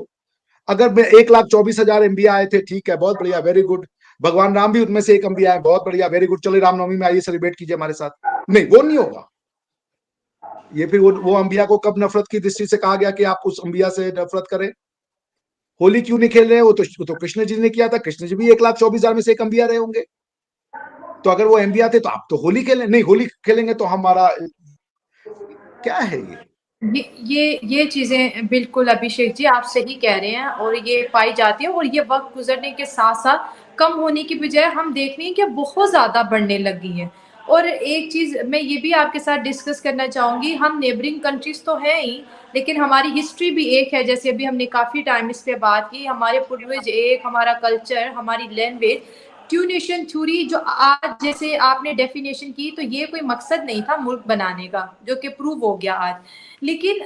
अगर मैं 1,24,000 एमबीए आए थे, ठीक है, बहुत बढ़िया, वेरी गुड। भगवान राम भी उनमें से एक अंबिया है, बहुत बढ़िया, वेरी गुड। चले रामनवमी में आइए, सेलिब्रेट कीजिए हमारे साथ। नहीं, वो नहीं होगा। ये फिर वो अंबिया को कब नफरत की दृष्टि से कहा गया कि आप उस अंबिया से नफरत करें? होली क्यों नहीं खेल रहे? वो तो कृष्ण जी ने किया था। कृष्ण जी भी 1,24,000 में से एक अंबिया रहे होंगे। तो अगर वो अंबिया थे तो आप तो होली खेलें। नहीं, होली खेलेंगे तो हमारा क्या है ये? ये चीजें बिल्कुल अभिषेक जी आप सही कह रहे हैं, और ये पाई जाती है, और ये वक्त गुजरने के साथ साथ कम होने की बजाय हम देख रहे हैं कि बहुत ज्यादा बढ़ने लगी है। और एक चीज मैं ये भी आपके साथ डिस्कस करना चाहूंगी, हम नेबरिंग कंट्रीज तो हैं ही, लेकिन हमारी हिस्ट्री भी एक है। जैसे अभी हमने काफी टाइम इस पे बात की, हमारे पूर्वज एक, हमारा कल्चर, हमारी लैंग्वेज। टू नेशन थ्योरी जो आज जैसे आपने डेफिनेशन की, तो ये कोई मकसद नहीं था मुल्क बनाने का, जो कि प्रूव हो गया आज। लेकिन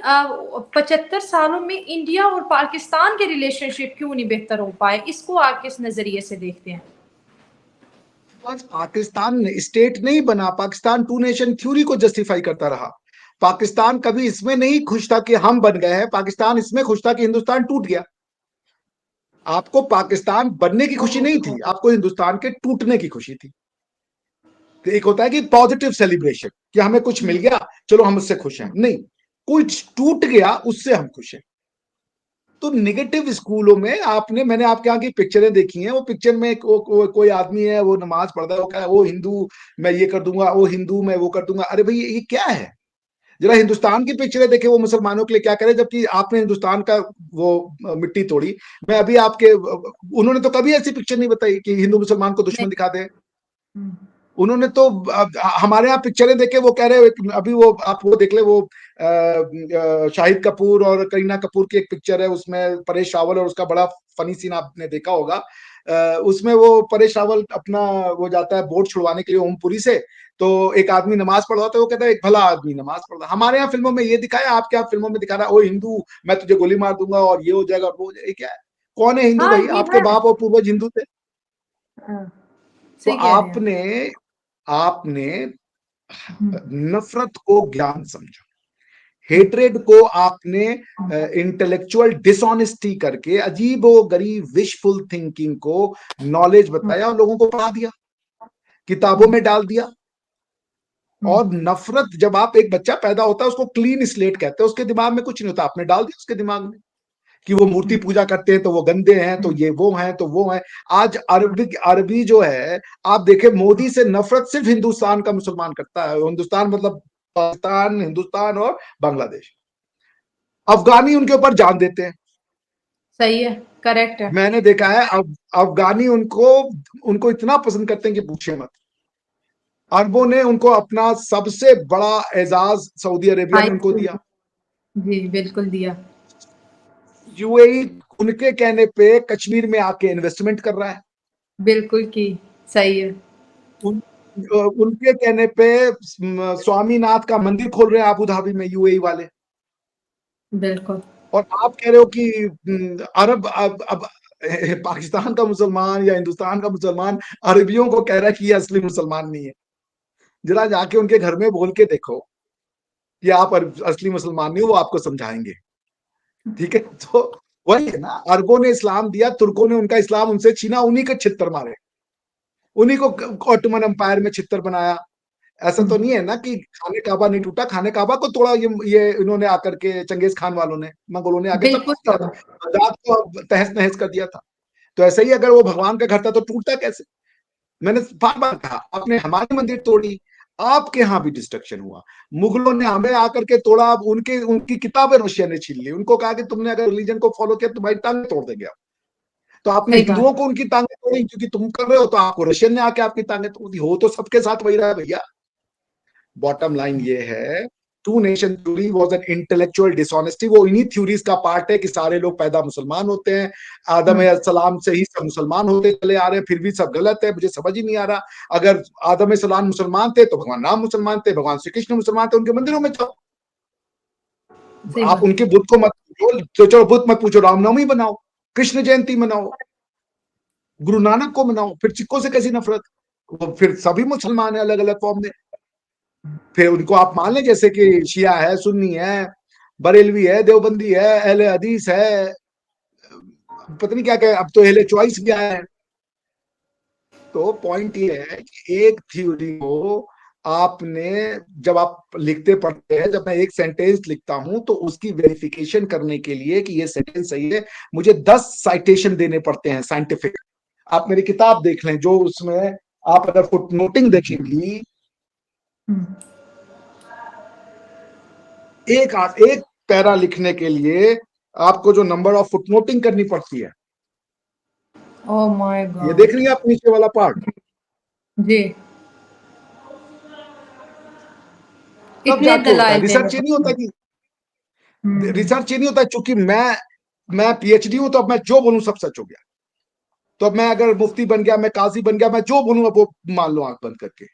75 सालों में इंडिया और पाकिस्तान के रिलेशनशिप क्यों नहीं बेहतर हो पाए? इसको आप किस नजरिए से देखते हैं? आज पाकिस्तान स्टेट नहीं बना, पाकिस्तान टू नेशन थ्योरी को जस्टिफाई करता रहा। पाकिस्तान कभी इसमें नहीं खुश था कि हम बन गए हैं, पाकिस्तान इसमें खुश था कि हिंदुस्तान टूट गया। आपको पाकिस्तान बनने की खुशी नहीं थी, आपको हिंदुस्तान के टूटने की खुशी थी। तो एक होता है कि पॉजिटिव सेलिब्रेशन कि हमें कुछ मिल गया, चलो हम उससे खुश हैं। नहीं, कुछ टूट गया उससे हम खुश हैं। तो निगेटिव स्कूलों में मैंने आपके यहाँ की पिक्चरें देखी हैं। वो पिक्चर में कोई आदमी है, वो नमाज पढ़ रहा है, वो कह रहा है वो हिंदू मैं ये कर दूंगा, वो हिंदू मैं वो कर दूंगा। अरे भाई, ये क्या है? जरा हिंदुस्तान की पिक्चरें देखे, वो मुसलमानों के लिए क्या करे, जबकि आपने हिंदुस्तान का वो मिट्टी तोड़ी। मैं अभी आपके उन्होंने तो कभी ऐसी पिक्चर नहीं बताई कि हिंदू मुसलमान को दुश्मन दिखा दे। उन्होंने तो हमारे यहाँ पिक्चरें देखे, वो कह रहे अभी वो आप वो देख ले, वो शाहिद कपूर और करीना कपूर की एक पिक्चर है, उसमें परेश रावल, और उसका बड़ा फनी सीन आपने देखा होगा। उसमें वो परेश रावल अपना वो जाता है बोट छुड़वाने के लिए ओमपुरी से, तो एक आदमी नमाज पढ़ रहा था, वो कहता है एक भला आदमी नमाज पढ़ रहा। हमारे यहाँ फिल्मों में ये दिखाया, आपके यहाँ फिल्मों में दिखा रहा है ओ हिंदू मैं तुझे गोली मार दूंगा और ये हो जाएगा और वो हो जाएगा। ये क्या है? कौन है हिंदू? हाँ, भाई ये आपके है। बाप और पूर्वज हिंदू थे। हाँ, तो सही कह रहे हैं। आपने आपने हम्म, नफरत को ज्ञान समझा, हेट्रेड को आपने इंटेलेक्चुअल डिसऑनेस्टी करके अजीबो गरीब विशफुल थिंकिंग को नॉलेज बताया और लोगों को पढ़ा दिया, किताबों में डाल दिया। और नफरत, जब आप एक बच्चा पैदा होता है उसको क्लीन स्लेट कहते हैं, उसके दिमाग में कुछ नहीं होता, आपने डाल दिया उसके दिमाग में कि वो मूर्ति पूजा करते हैं तो वो गंदे हैं, तो ये वो हैं तो वो हैं। आज अरबी जो है, आप देखें, मोदी से नफरत सिर्फ हिंदुस्तान का मुसलमान करता है। हिंदुस्तान मतलब पाकिस्तान, हिंदुस्तान और बांग्लादेश। अफगानी उनके ऊपर जान देते हैं। सही है, करेक्ट है। मैंने देखा है, अब अफगानी उनको उनको इतना पसंद करते हैं कि पूछे मत। अरबों ने उनको अपना सबसे बड़ा एजाज सऊदी अरेबिया हाँ, ने उनको दिया। जी बिल्कुल दिया। यूएई उनके कहने पे कश्मीर में आके इन्वेस्टमेंट कर रहा है। बिल्कुल की। सही है। उन, उनके कहने पे स्वामीनाथ का मंदिर खोल रहे हैं अबू धाबी में यूएई वाले। बिल्कुल। और आप कह रहे हो कि अरब अब पाकिस्तान का मुसलमान या हिंदुस्तान का मुसलमान अरबियों को कह रहा है कि ये असली मुसलमान नहीं है। जरा जाके उनके घर में बोल के देखो कि आप असली मुसलमान नहीं हो, वो आपको समझाएंगे। ठीक है, तो वही है ना, अरबों ने इस्लाम दिया, तुर्कों ने उनका इस्लाम उनसे छीना, उन्हीं के छितर मारे, उन्हीं को ऑटोमन एम्पायर में छितर बनाया। ऐसा तो नहीं है ना कि खाने काबा नहीं टूटा, खाने काबा को तोड़ा ये इन्होंने आकर के, चंगेज खान वालों ने, मंगोलों ने आके सब बिल्कुल कुछ किया था, तोड़ा। बगदाद को तहस नहस कर दिया था। तो ऐसे ही अगर वो भगवान का घर था तो टूटता कैसे? मैंने बार बार कहा, आपने हमारी मंदिर तोड़ी, आपके यहाँ भी डिस्ट्रक्शन हुआ। मुगलों ने हमें आकर के तोड़ा, अब उनकी किताबें रशिया ने छीन ली, उनको कहा कि तुमने अगर रिलीजन को फॉलो किया तुम्हारी टांगे तोड़ देंगे आप। तो आपने सही बात। हिंदुओं को उनकी टांगे तोड़ी क्योंकि तुम कर रहे हो, तो आपको रशियन ने आके आपकी टांगे तोड़ दी। हो तो सबके साथ वही रहा है भैया। बॉटम लाइन ये है, two nation theory was an intellectual dishonesty. वो इन्हीं थ्योरीज का पार्ट है कि सारे लोग पैदा मुसलमान होते हैं, आदम सलाम से ही सब मुसलमान होते चले आ रहे हैं, फिर भी सब गलत है। मुझे समझ ही नहीं आ रहा, अगर आदम सलाम मुसलमान थे तो भगवान राम मुसलमान थे, भगवान श्री कृष्ण मुसलमान थे, उनके मंदिरों में जाओ। सही आप बात। उनके बुद्ध को मत पूछो, तो चलो बुद्ध मत पूछो, रामनवमी बनाओ, कृष्ण जयंती मनाओ, गुरु नानक को मनाओ, फिर सिखों से कैसी नफरत? वो फिर सभी मुसलमान है अलग अलग फॉर्म में। फिर उनको आप मान लें जैसे कि शिया है, सुन्नी है, बरेलवी है, देवबंदी है, अहले हदीस है, पता नहीं क्या क्या, अब तो अहले चॉइस भी आया है। तो पॉइंट ये है कि एक थ्योरी को आपने, जब आप लिखते पढ़ते हैं, जब मैं एक सेंटेंस लिखता हूं तो उसकी वेरिफिकेशन करने के लिए कि ये सेंटेंस सही है, मुझे 10 साइटेशन देने पड़ते हैं साइंटिफिक। आप मेरी किताब देख लें, जो उसमें आप अगर फुटनोटिंग देखेंगी, एक पैरा लिखने के लिए आपको जो नंबर ऑफ फुटनोटिंग करनी पड़ती है, ओह माय ये गॉड। देख रही हैं आप नीचे वाला पार्ट, जी। तब इतने जाके होता है। दलाइल देने रिसर्च ये नहीं पड़ते होता हैं। कि, हम्म। रिसर्च ये नहीं होता चूंकि मैं पीएचडी हूं तो अब मैं जो बोलूं सब सच हो गया। तो अब मैं अगर मुफ्ती बन गया, मैं काजी बन गया, मैं जो बोलूं अब वो मान लो आंख बंद करके।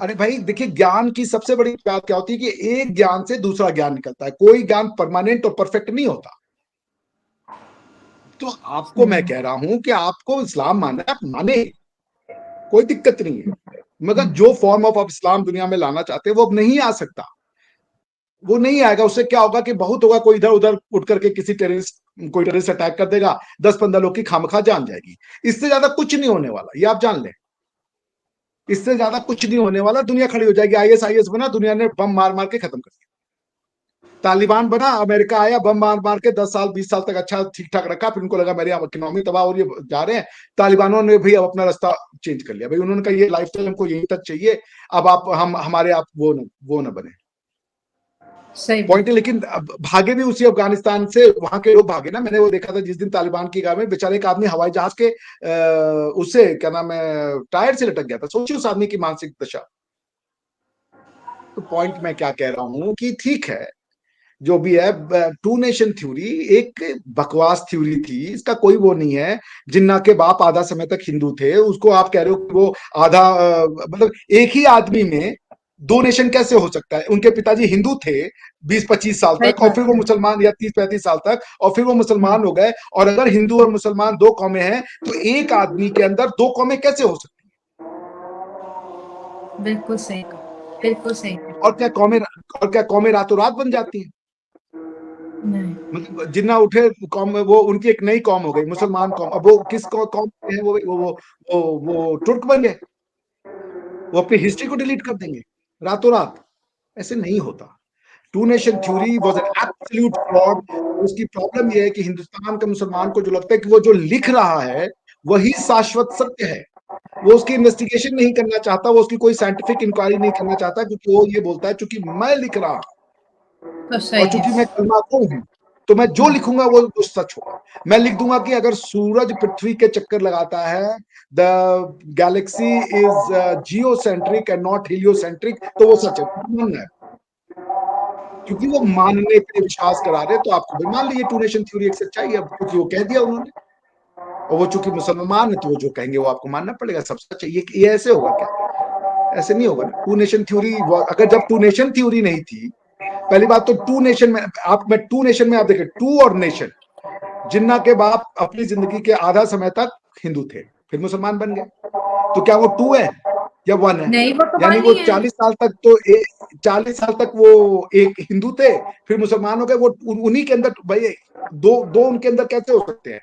अरे भाई देखिए, ज्ञान की सबसे बड़ी बात क्या होती है कि एक ज्ञान से दूसरा ज्ञान निकलता है, कोई ज्ञान परमानेंट और परफेक्ट नहीं होता। तो आपको मैं कह रहा हूं कि आपको इस्लाम मानना है, आप माने, कोई दिक्कत नहीं है, मगर जो फॉर्म ऑफ आप इस्लाम दुनिया में लाना चाहते हैं वो अब नहीं आ सकता, वो नहीं आएगा। उससे क्या होगा कि बहुत होगा, कोई इधर उधर उठ करके कोई टेररिस्ट अटैक कर देगा, 10-15 लोग की खामखा जान जाएगी। इससे ज्यादा कुछ नहीं होने वाला, ये आप जान लें। इससे ज्यादा कुछ नहीं होने वाला, दुनिया खड़ी हो जाएगी। आईएसआईएस बना, दुनिया ने बम मार मार के खत्म कर दिया। तालिबान बना, अमेरिका आया, बम मार मार के 10 साल 20 साल तक अच्छा ठीक ठाक रखा, फिर उनको लगा मेरी इकोनॉमी तबाह हो रही है, जा रहे हैं। तालिबानों ने भी अब अपना रास्ता चेंज कर लिया भाई, उन्होंने कहा ये लाइफस्टाइल हमको यहीं तक चाहिए, अब आप हमारे आप वो न बने। सही पॉइंट है, बात। लेकिन अब भागे भी उसी अफगानिस्तान से, वहां के लोग भागे ना। मैंने वो देखा था जिस दिन तालिबान की गांव में बेचारे एक आदमी हवाई जहाज के उससे क्या नाम है, टायर से लटक गया था। सोचिए उस आदमी की मानसिक दशा। तो पॉइंट मैं क्या कह रहा हूं कि ठीक है, जो भी है, टू नेशन थ्योरी एक बकवास थ्योरी थी, इसका कोई वो नहीं है। जिन्ना के बाप आधा समय तक हिंदू थे, उसको आप कह रहे हो कि वो आधा, मतलब एक ही आदमी में दो नेशन कैसे हो सकता है? उनके पिताजी हिंदू थे 20-25 साल सही तक, और बात फिर वो है। मुसलमान, या 30-35 साल तक, और फिर वो मुसलमान हो गए। और अगर हिंदू और मुसलमान दो कौमें हैं तो एक आदमी के अंदर दो कौमें कैसे हो सकती बिल्कुल सही कहा, बिल्कुल सही हैं? कहा। और क्या कौमें रातों रात बन जाती हैं? नहीं। मतलब जिन्ना उठे कौम में, वो उनकी एक नई कौम हो गई, मुसलमान कौम। अब वो किस कौम के हैं? वो तुर्क बन गए, वो अपनी हिस्ट्री को डिलीट कर देंगे रातों रात? ऐसे नहीं होता। Two nation theory was an absolute fraud. उसकी प्रॉब्लम ये है कि हिंदुस्तान के मुसलमान को जो लगता है कि वो जो लिख रहा है वही शाश्वत सत्य है, वो उसकी इन्वेस्टिगेशन नहीं करना चाहता, वो उसकी कोई साइंटिफिक इंक्वायरी नहीं करना चाहता, क्योंकि वो ये बोलता है चूंकि मैं लिख रहा हूं तो और सही है। चूंकि मैं कलमा खो हूं, तो मैं जो लिखूंगा वो सच होगा। मैं लिख दूंगा कि अगर सूरज पृथ्वी के चक्कर लगाता है, the Galaxy is geocentric and not heliocentric, तो वो सच है, मानना है। क्योंकि वो मानने पे विश्वास करा रहे, तो आपको भी मान लीजिए टू नेशन थ्योरी एक सच्चाई है, क्योंकि वो कह दिया उन्होंने। और वो चूंकि मुसलमान है तो वो जो कहेंगे वो आपको मानना पड़ेगा, सब सच है। ये ऐसे होगा क्या? ऐसे नहीं होगा ना। टू नेशन थ्योरी, अगर जब टू नेशन थ्योरी नहीं थी, पहली बात तो टू नेशन में आप, मैं टू नेशन में आप देखिए, टू और नेशन, जिन्ना के बाप अपनी जिंदगी के आधा समय तक हिंदू थे, फिर मुसलमान बन गए। तो क्या वो 2 है या 1 है? नहीं, वो तो यानी वन वो ही है। 40 साल तक 40 साल तक वो एक हिंदू थे, फिर मुसलमान हो गए। वो उन्हीं के अंदर भाई दो उनके अंदर कैसे हो सकते हैं?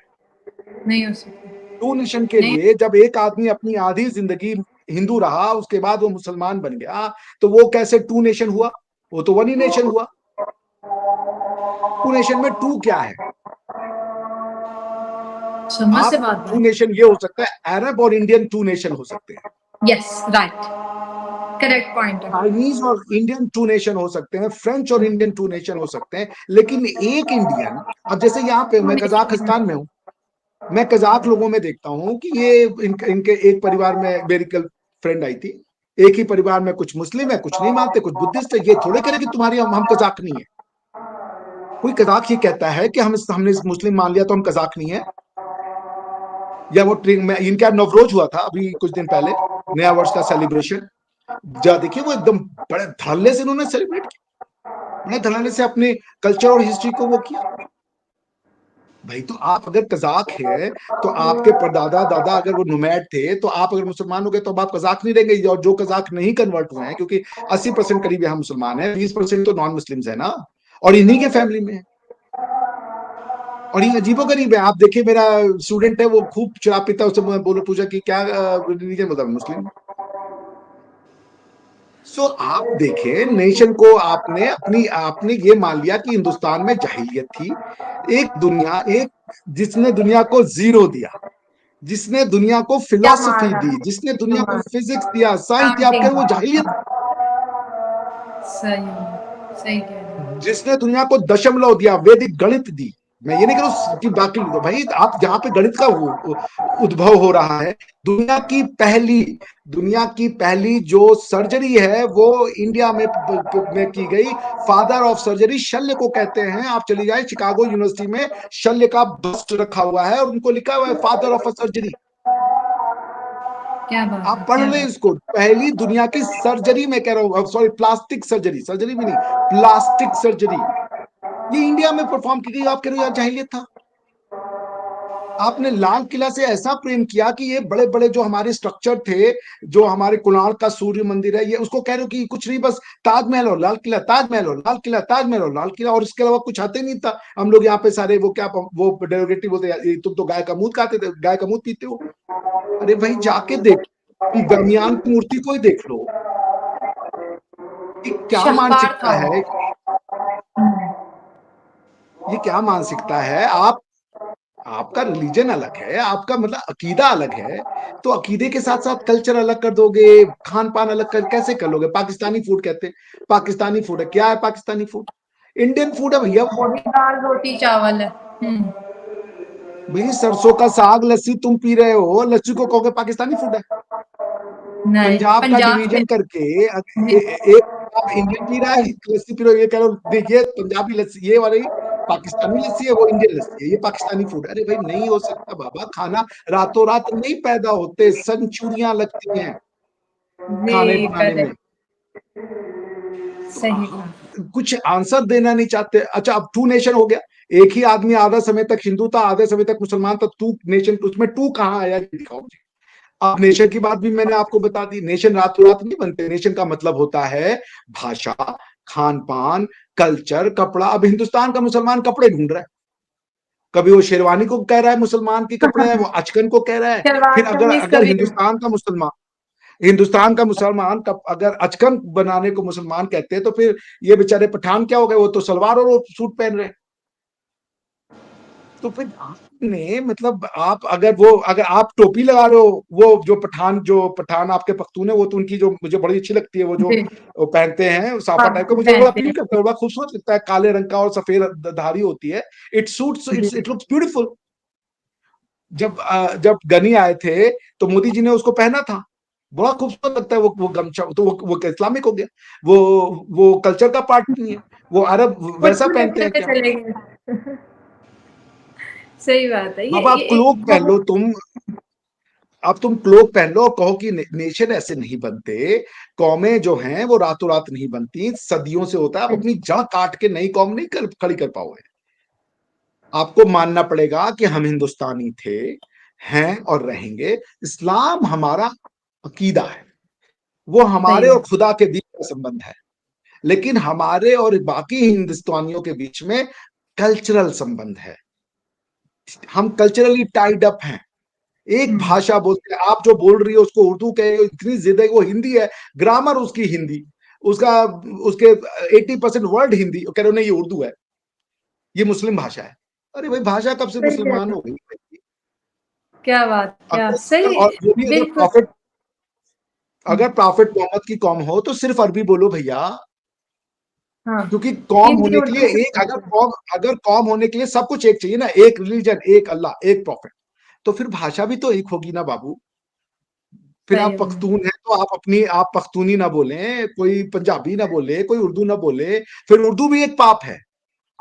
नहीं हो सकता। टू नेशन के नहीं। लिए जब एक आदमी अपनी आधी जिंदगी हिंदू रहा, उसके बाद वो मुसलमान बन गया, तो वो कैसे 2 नेशन हुआ? वो तो 1 ही नेशन हुआ। 2 नेशन में 2 क्या है? समझ से आप बात 2 है। नेशन ये हो सकता है, अरब और इंडियन 2 नेशन हो सकते हैं, यस, राइट, करेक्ट पॉइंट है। चाइनीज और इंडियन 2 नेशन हो सकते हैं, फ्रेंच और इंडियन 2 नेशन हो सकते हैं, लेकिन एक इंडियन। अब जैसे यहाँ पे मैं कजाकिस्तान में हूँ, मैं कजाक लोगों में देखता हूँ कि ये इनके एक परिवार में मेरी कल फ्रेंड आई थी, एक ही परिवार में कुछ मुस्लिम है, कुछ नहीं मानते, कुछ बुद्धिस्ट है। ये थोड़े करे कि तुम्हारी हम कजाक नहीं है। कोई कजाक ये कहता है कि हमने मुस्लिम मान लिया तो हम कजाक नहीं है? या वो ट्रेन में इनका नवरोज हुआ था अभी कुछ दिन पहले, नया वर्ष का सेलिब्रेशन, जा देखिए वो एकदम बड़े धड़ल्ले से उन्होंने सेलिब्रेट किया, बड़े धड़ल्ले से अपने कल्चर और हिस्ट्री को वो किया। भाई तो आप अगर कजाक है, तो आपके परदादा दादा अगर वो नुमैड थे, तो आप अगर मुसलमान हो गए तो अब आप कजाक नहीं रहेंगे। और जो कजाक नहीं कन्वर्ट हुए हैं, क्योंकि 80% करीब यहाँ मुसलमान है, 20% तो नॉन मुस्लिम्स है ना, और इन्हीं के फैमिली में है। और ये अजीबो गरीब है। आप देखिए मेरा स्टूडेंट है, वो खूब शराब पीता है, उससे मैं बोलो पूछा कि क्या रिलीजन, बता मुस्लिम। सो आप देखें, नेशन को आपने ये मान लिया कि हिंदुस्तान में जाहिलियत थी। एक जिसने दुनिया को जीरो दिया, जिसने दुनिया को क्या फिलॉसफी माना, दी, जिसने दुनिया को माना फिजिक्स दिया, साइंस दिया, आप कह काउंटिंग। रहे वो जाहिलियत। सही है, सही कह रहे हैं। जिसने दुनिया को दशमलव दिया, वैदिक गणित दी। मैं ये नहीं कह रहा हूं कि बाकी भाई, आप जहां पे गणित का उद्भव हो रहा है, दुनिया की पहली जो सर्जरी है वो इंडिया में की गई। फादर ऑफ सर्जरी शल्य को कहते हैं। आप चली जाए शिकागो यूनिवर्सिटी में, शल्य का बस्ट रखा हुआ है और उनको लिखा हुआ है फादर ऑफ सर्जरी। क्या बात आप है, पढ़ क्या लें बात। इसको, पहली दुनिया की सर्जरी में कह रहा हूं, सॉरी प्लास्टिक सर्जरी, सर्जरी भी नहीं, प्लास्टिक सर्जरी ये इंडिया में परफॉर्म की गई। आप कह रहे हो यार जाहिलियत था। आपने लाल किला से ऐसा प्रेम किया कि ये बड़े बड़े जो हमारे स्ट्रक्चर थे, जो हमारे कोणार्क का सूर्य मंदिर है, ये उसको कह रहे हो कि कुछ नहीं, बस ताजमहल और लाल किला, ताजमहल और लाल किला, ताजमहल और लाल किला, और इसके अलावा कुछ आते नहीं था। हम लोग यहाँ पे सारे वो क्या, वो डेरोगेटिव बोलते, तुम तो गाय का मूत खाते थे, गाय का मूत पीते हो। अरे भाई जाके देख, तुम गमियान की मूर्ति को ही देख लो कि क्या शाहकार मानसिकता था है, वो। ये क्या मानसिकता है। आपका रिलीजन अलग है, आपका मतलब अकीदा अलग है, तो अकीदे के साथ साथ कल्चर अलग कर दोगे, खान पान अलग कर कैसे कर लोगे? पाकिस्तानी फूड कहते हैं, पाकिस्तानी फूड है, क्या है पाकिस्तानी फूड? इंडियन फूड है भैया वो। वही दाल रोटी चावल है। भाई सरसों का साग लस्सी तुम पी रहे हो, लस्सी को कहोगे पाकिस्तानी फूड है? नहीं, पंजाब का पंजाब में डिवीजन करके एक आप इंडियन पी रहा है, एक लस्सी पी रहे हो, ये कह रहे हो देखिए पंजाबी लस्सी ये वाली पाकिस्तानी लस्सी है, वो इंडियन लस्सी है, ये पाकिस्तानी फूड। अरे भाई नहीं हो सकता बाबा, खाना रातों रात नहीं पैदा होते, सेंचुरियां लगती हैं खाने जी, बनाने में। करेक्ट, तो सही आप कहा। कुछ आंसर देना नहीं चाहते। अच्छा अब 2 नेशन हो गया, एक ही आदमी आधा समय तक हिंदू था, आधे समय तक मुसलमान था, 2 नेशन, उसमें 2 कहां आया दिखाओ मुझे। अब नेशन की बात भी मैंने आपको बता दी, नेशन रातों रात नहीं बनते। नेशन का मतलब होता है भाषा, खान पान, कल्चर, कपड़ा। अब हिंदुस्तान का मुसलमान कपड़े ढूंढ रहा है, कभी वो शेरवानी को कह रहा है मुसलमान के कपड़े हैं, वो अचकन को कह रहा है। फिर सलवार अगर कमीज अगर कभी। हिंदुस्तान का अगर अचकन बनाने को मुसलमान कहते हैं, तो फिर ये बेचारे पठान क्या हो गए, वो तो सलवार और वो सूट पहन रहे हैं। तो फिर आपने मतलब अगर आप टोपी लगा रहे हो, जो पठान आपके पख्तून है, वो तो उनकी जो मुझे बड़ी अच्छी लगती है, वो जो जी, वो पहनते हैं साफा हाँ, टाइप का, मुझे बड़ा पहनते अपील हैं। करता है, बड़ा खूबसूरत लगता है, काले रंग का और सफेद धारी होती है। इट सूट्स, जी, इट लुक्स ब्यूटीफुल। जब गनी आए थे तो मोदी जी ने उसको पहना था, बड़ा खूबसूरत लगता है वो गमछा। तो वो इस्लामिक हो गया, वो कल्चर का पार्ट नहीं है, वो अरब खुद वैसा को पहनते लेते हैं हुए क्या? चले गए। सही बात है, बाबा ये एक क्लोक पहन लो बहुत। तुम, अब तुम क्लोक पहन लो और कहो कि नेशन ऐसे नहीं बनते, कौमें जो हैं वो रातों रात नहीं बनती, सदियों से होता है। आप अपनी जड़ काट के नई कौम नहीं खड़ी कर पाओगे। आपको मानना पड़ेगा कि हम हिंदुस्तानी थे, हैं और रहेंगे। इस्लाम हमारा अकीदा है, वो सही हमारे और है। खुदा के बीच का संबंध है। लेकिन हमारे और बाकी हिंदुस्तानियों के बीच में कल्चरल संबंध है। हम कल्चरली टाइड अप हैं। एक हम्म, भाषा बोलते हैं, आप जो बोल रही हो उसको उर्दू कहे, इतनी जिद है, वो हिंदी है, ग्रामर उसकी हिंदी, उसका उसके 80% वर्ड हिंदी, कह रहे हो नहीं ये उर्दू है, ये मुस्लिम भाषा है। अरे भाई भाषा कब से सही कह मुसलमान रहे हो हो। गई? क्या बात, क्या अगर सही। और वो भी बिल्कुल। अगर प्रॉफिट मोहम्मद की कौम हो तो सिर्फ अरबी बोलो भैया। हाँ, क्योंकि कौम हिंदी होने के उर्दू लिए सब एक, कुछ है। अगर कौम होने के लिए सब कुछ एक चाहिए ना, एक रिलीजन, एक अल्लाह, एक प्रॉफिट, तो फिर भाषा भी तो एक होगी ना बाबू। फिर सही आप है। पख्तून हैं तो आप पख्तूनी ना बोलें, कोई पंजाबी ना बोले, कोई उर्दू ना बोले, फिर उर्दू भी एक पाप है।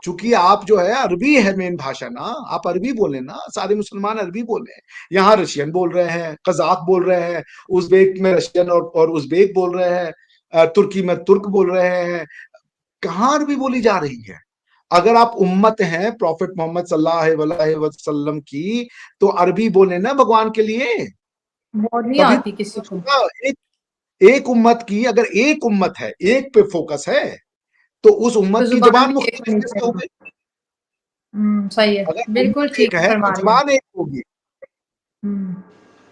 चूंकि आप जो है अरबी है मेन भाषा ना, आप अरबी बोले ना, सारे मुसलमान अरबी बोले। यहाँ रशियन बोल रहे हैं, कजाक बोल रहे हैं, उज्बेक में रशियन और उज्बेक बोल रहे हैं, तुर्की में तुर्क बोल रहे हैं। कहाँ अरबी बोली जा रही है? अगर आप उम्मत हैं प्रॉफिट मोहम्मद सल्लल्लाहु अलैहि वसल्लम की, तो अरबी बोले ना भगवान के लिए। बहुत नहीं तभी आती किसी को। एक एक उम्मत की, अगर एक उम्मत है, एक पे फोकस है, तो उस तो उम्मत की जुबान जबान भी एक मुख्तलिफ होनी कैसे हो चाहिए। गई? सही है, अगर बिल्कुल उम्मत एक ठीक है तो फरमा रहे हैं। जबान एक होगी, हम्म,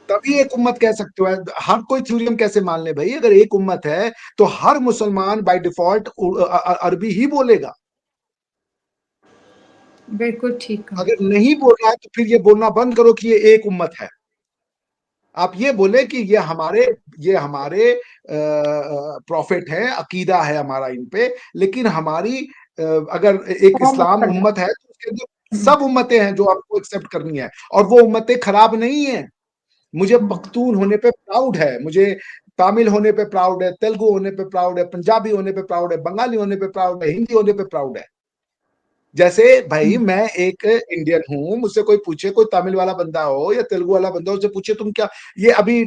तभी एक उम्मत कह सकते हो। हर कोई थ्योरी हम कैसे मान ले भाई? अगर एक उम्मत है तो हर मुसलमान बाय डिफॉल्ट अरबी ही बोलेगा। बिल्कुल ठीक कहा। अगर नहीं बोल रहा है तो फिर ये बोलना बंद करो कि ये एक उम्मत है। आप ये बोले कि ये हमारे प्रॉफिट है, अकीदा है हमारा इन पे। लेकिन हमारी अगर एक कौन इस्लाम मुख्तलिफ। उम्मत है तो उसके अंदर हम्म, सब उम्मतें हैं जो आपको एक्सेप्ट करनी है, और वो उम्मतें खराब नहीं है। मुझे हम्म, पख्तून होने पे प्राउड है, मुझे तमिल होने पे प्राउड है, तेलुगु होने पे प्राउड है, पंजाबी होने पे प्राउड है, बंगाली होने पे प्राउड है, हिंदी होने पे प्राउड है। जैसे भाई हम्म, मैं एक इंडियन हूं, मुझसे कोई पूछे, कोई तमिल वाला बंदा हो या तेलुगु वाला बंदा हो, उससे पूछे तुम क्या, ये अभी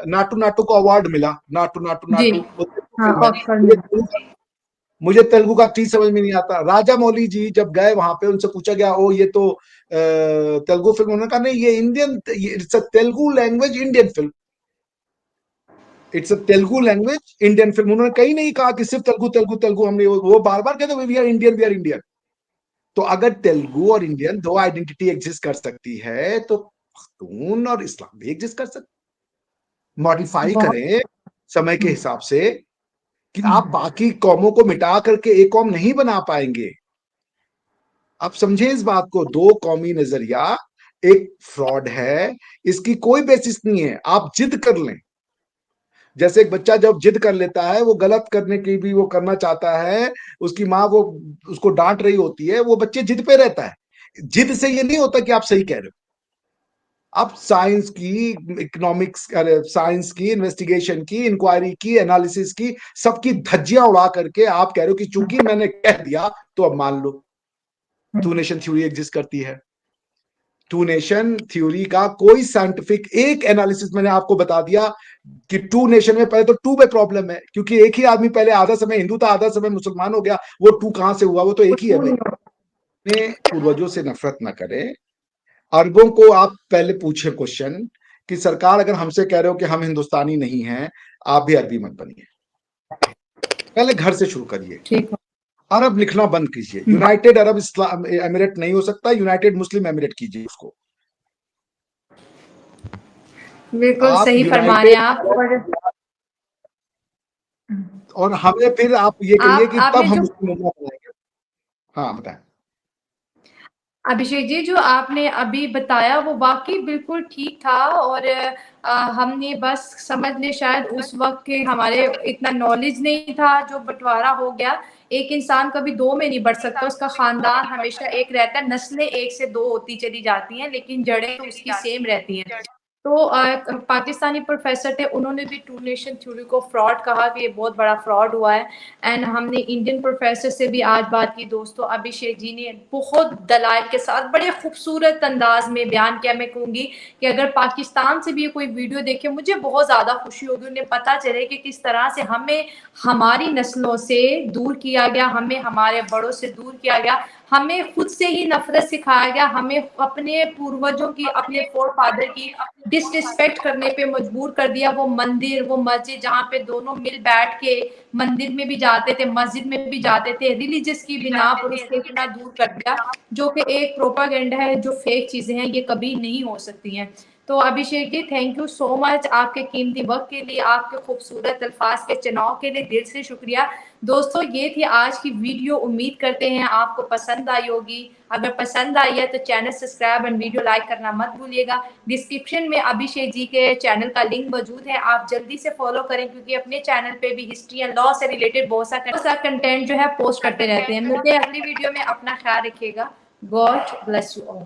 नाटू नाटू को अवार्ड मिला, नाटू नाटू जी। नाटू वो तेलुगु हाँ, फिल्म है। ऑस्कर में। मुझे तेलुगु का टी समझ में नहीं आता। राजा मौली जी जब गए वहां पे, उनसे पूछा गया ओ ये तो तेलुगु फिल्म, उन्होंने कहा नहीं ये Indian, it's a Telugu language Indian film, it's a Telugu language Indian film. उन्होंने कहीं नहीं कहा कि सिर्फ तेलुगु तेलुगु तेलुगु, हमने वो बार बार कहते we are Indian, we are Indian. तो अगर तेलुगु और इंडियन दो आइडेंटिटी एग्जिस्ट कर सकती है, तो पख्तून और इस्लाम भी एग्जिस्ट कर सकते। मॉडिफाई बहुत। करें समय के हम्म, हिसाब से, कि आप हम्म, बाकी कौमों को मिटा करके एक कौम नहीं बना पाएंगे। आप समझे इस बात को, दो कौमी नजरिया एक फ्रॉड है, इसकी कोई बेसिस नहीं है। आप जिद कर लें, जैसे एक बच्चा जब जिद कर लेता है, वो गलत करने की भी वो करना चाहता है, उसकी माँ वो उसको डांट रही होती है, वो बच्चे जिद पे रहता है। जिद से ये नहीं होता कि आप सही कह रहे हो। आप साइंस की, इकोनॉमिक्स, साइंस की इन्वेस्टिगेशन की, इंक्वायरी की, एनालिसिस की, सबकी धज्जियां उड़ा करके आप कह रहे हो कि चूंकि मैंने कह दिया तो अब मान लो two hmm, nation theory exist करती है। टू नेशन थ्योरी का कोई साइंटिफिक एक एनालिसिस मैंने आपको बता दिया कि टू नेशन में पहले तो टू पे प्रॉब्लम है, क्योंकि एक ही आदमी पहले आधा समय हिंदू था, आधा समय मुसलमान हो गया। वो टू कहां से हुआ? वो तो एक ही है वो भाई। नहीं होता। अपने पूर्वजों से नफरत ना करें। अरबों को आप पहले पूछे क्वेश्चन कि सरकार अगर हमसे कह रहे हो कि हम हिंदुस्तानी नहीं हैं, आप भी अरबी मत बनिए। पहले घर से शुरू करिए। ठीक है। अरब लिखना बंद कीजिए। हम्म, यूनाइटेड अरब इस्लाम एमिरेट नहीं हो सकता, यूनाइटेड मुस्लिम एमिरेट कीजिए उसको। बिल्कुल आप सही फरमा रहे हैं यूनाइटेड आप। और और हमें फिर आप ये कहिए आप कि तब आपने हम जो मुस्लिम उम्मा बनाएंगे। हाँ बताएं। अभिषेक जी जो आपने अभी बताया वो वाकई बिल्कुल ठीक था। और हमने बस समझने शायद उस वक्त के हमारे इतना नॉलेज नहीं था, जो बंटवारा हो गया। एक इंसान कभी दो में नहीं बढ़ सकता, उसका खानदान हमेशा एक रहता है, नस्लें एक से दो होती चली जाती हैं लेकिन जड़ें तो उसकी सेम रहती हैं। तो पाकिस्तानी प्रोफेसर थे, उन्होंने भी टू नेशन थ्योरी को फ्रॉड कहा कि ये बहुत बड़ा फ्रॉड हुआ है। एंड हमने इंडियन प्रोफेसर से भी आज बात की दोस्तों, अभिषेक जी ने बहुत दलाइल के साथ बड़े खूबसूरत अंदाज में बयान किया। मैं कहूँगी कि अगर पाकिस्तान से भी ये कोई वीडियो देखे, मुझे बहुत ज़्यादा खुशी होगी, उन्हें पता चले कि किस तरह से हमें हमारी नस्लों से दूर किया गया, हमें हमारे बड़ों से दूर किया गया। हमें खुद से ही नफरत सिखाया गया, हमें अपने पूर्वजों की, अपने फोर फादर की डिसरिस्पेक्ट करने पे मजबूर कर दिया। वो मंदिर, वो मस्जिद जहाँ पे दोनों मिल बैठ के मंदिर में भी जाते थे, मस्जिद में भी जाते थे, रिलीजियस की बिना पर उसको इतना दूर कर दिया, जो कि एक प्रोपागेंडा है, जो फेक चीजें हैं, ये कभी नहीं हो सकती हैं। तो Abhishek ji, thank you so much आपके कीमती वक्त के लिए, आपके खूबसूरत अल्फाज के चुनाव के लिए दिल से शुक्रिया। दोस्तों, ये थी आज की वीडियो, उम्मीद करते हैं आपको पसंद आई होगी। अगर पसंद आई है तो channel subscribe and video like करना मत भूलिएगा। डिस्क्रिप्शन में अभिषेक जी के चैनल का लिंक मौजूद है, आप जल्दी से फॉलो करें, क्योंकि अपने चैनल पे भी हिस्ट्री एंड लॉ से रिलेटेड बहुत सा कंटेंट जो है पोस्ट करते रहते हैं। मिलते हैं अगली वीडियो में, अपना ख्याल रखिएगा। God bless you all.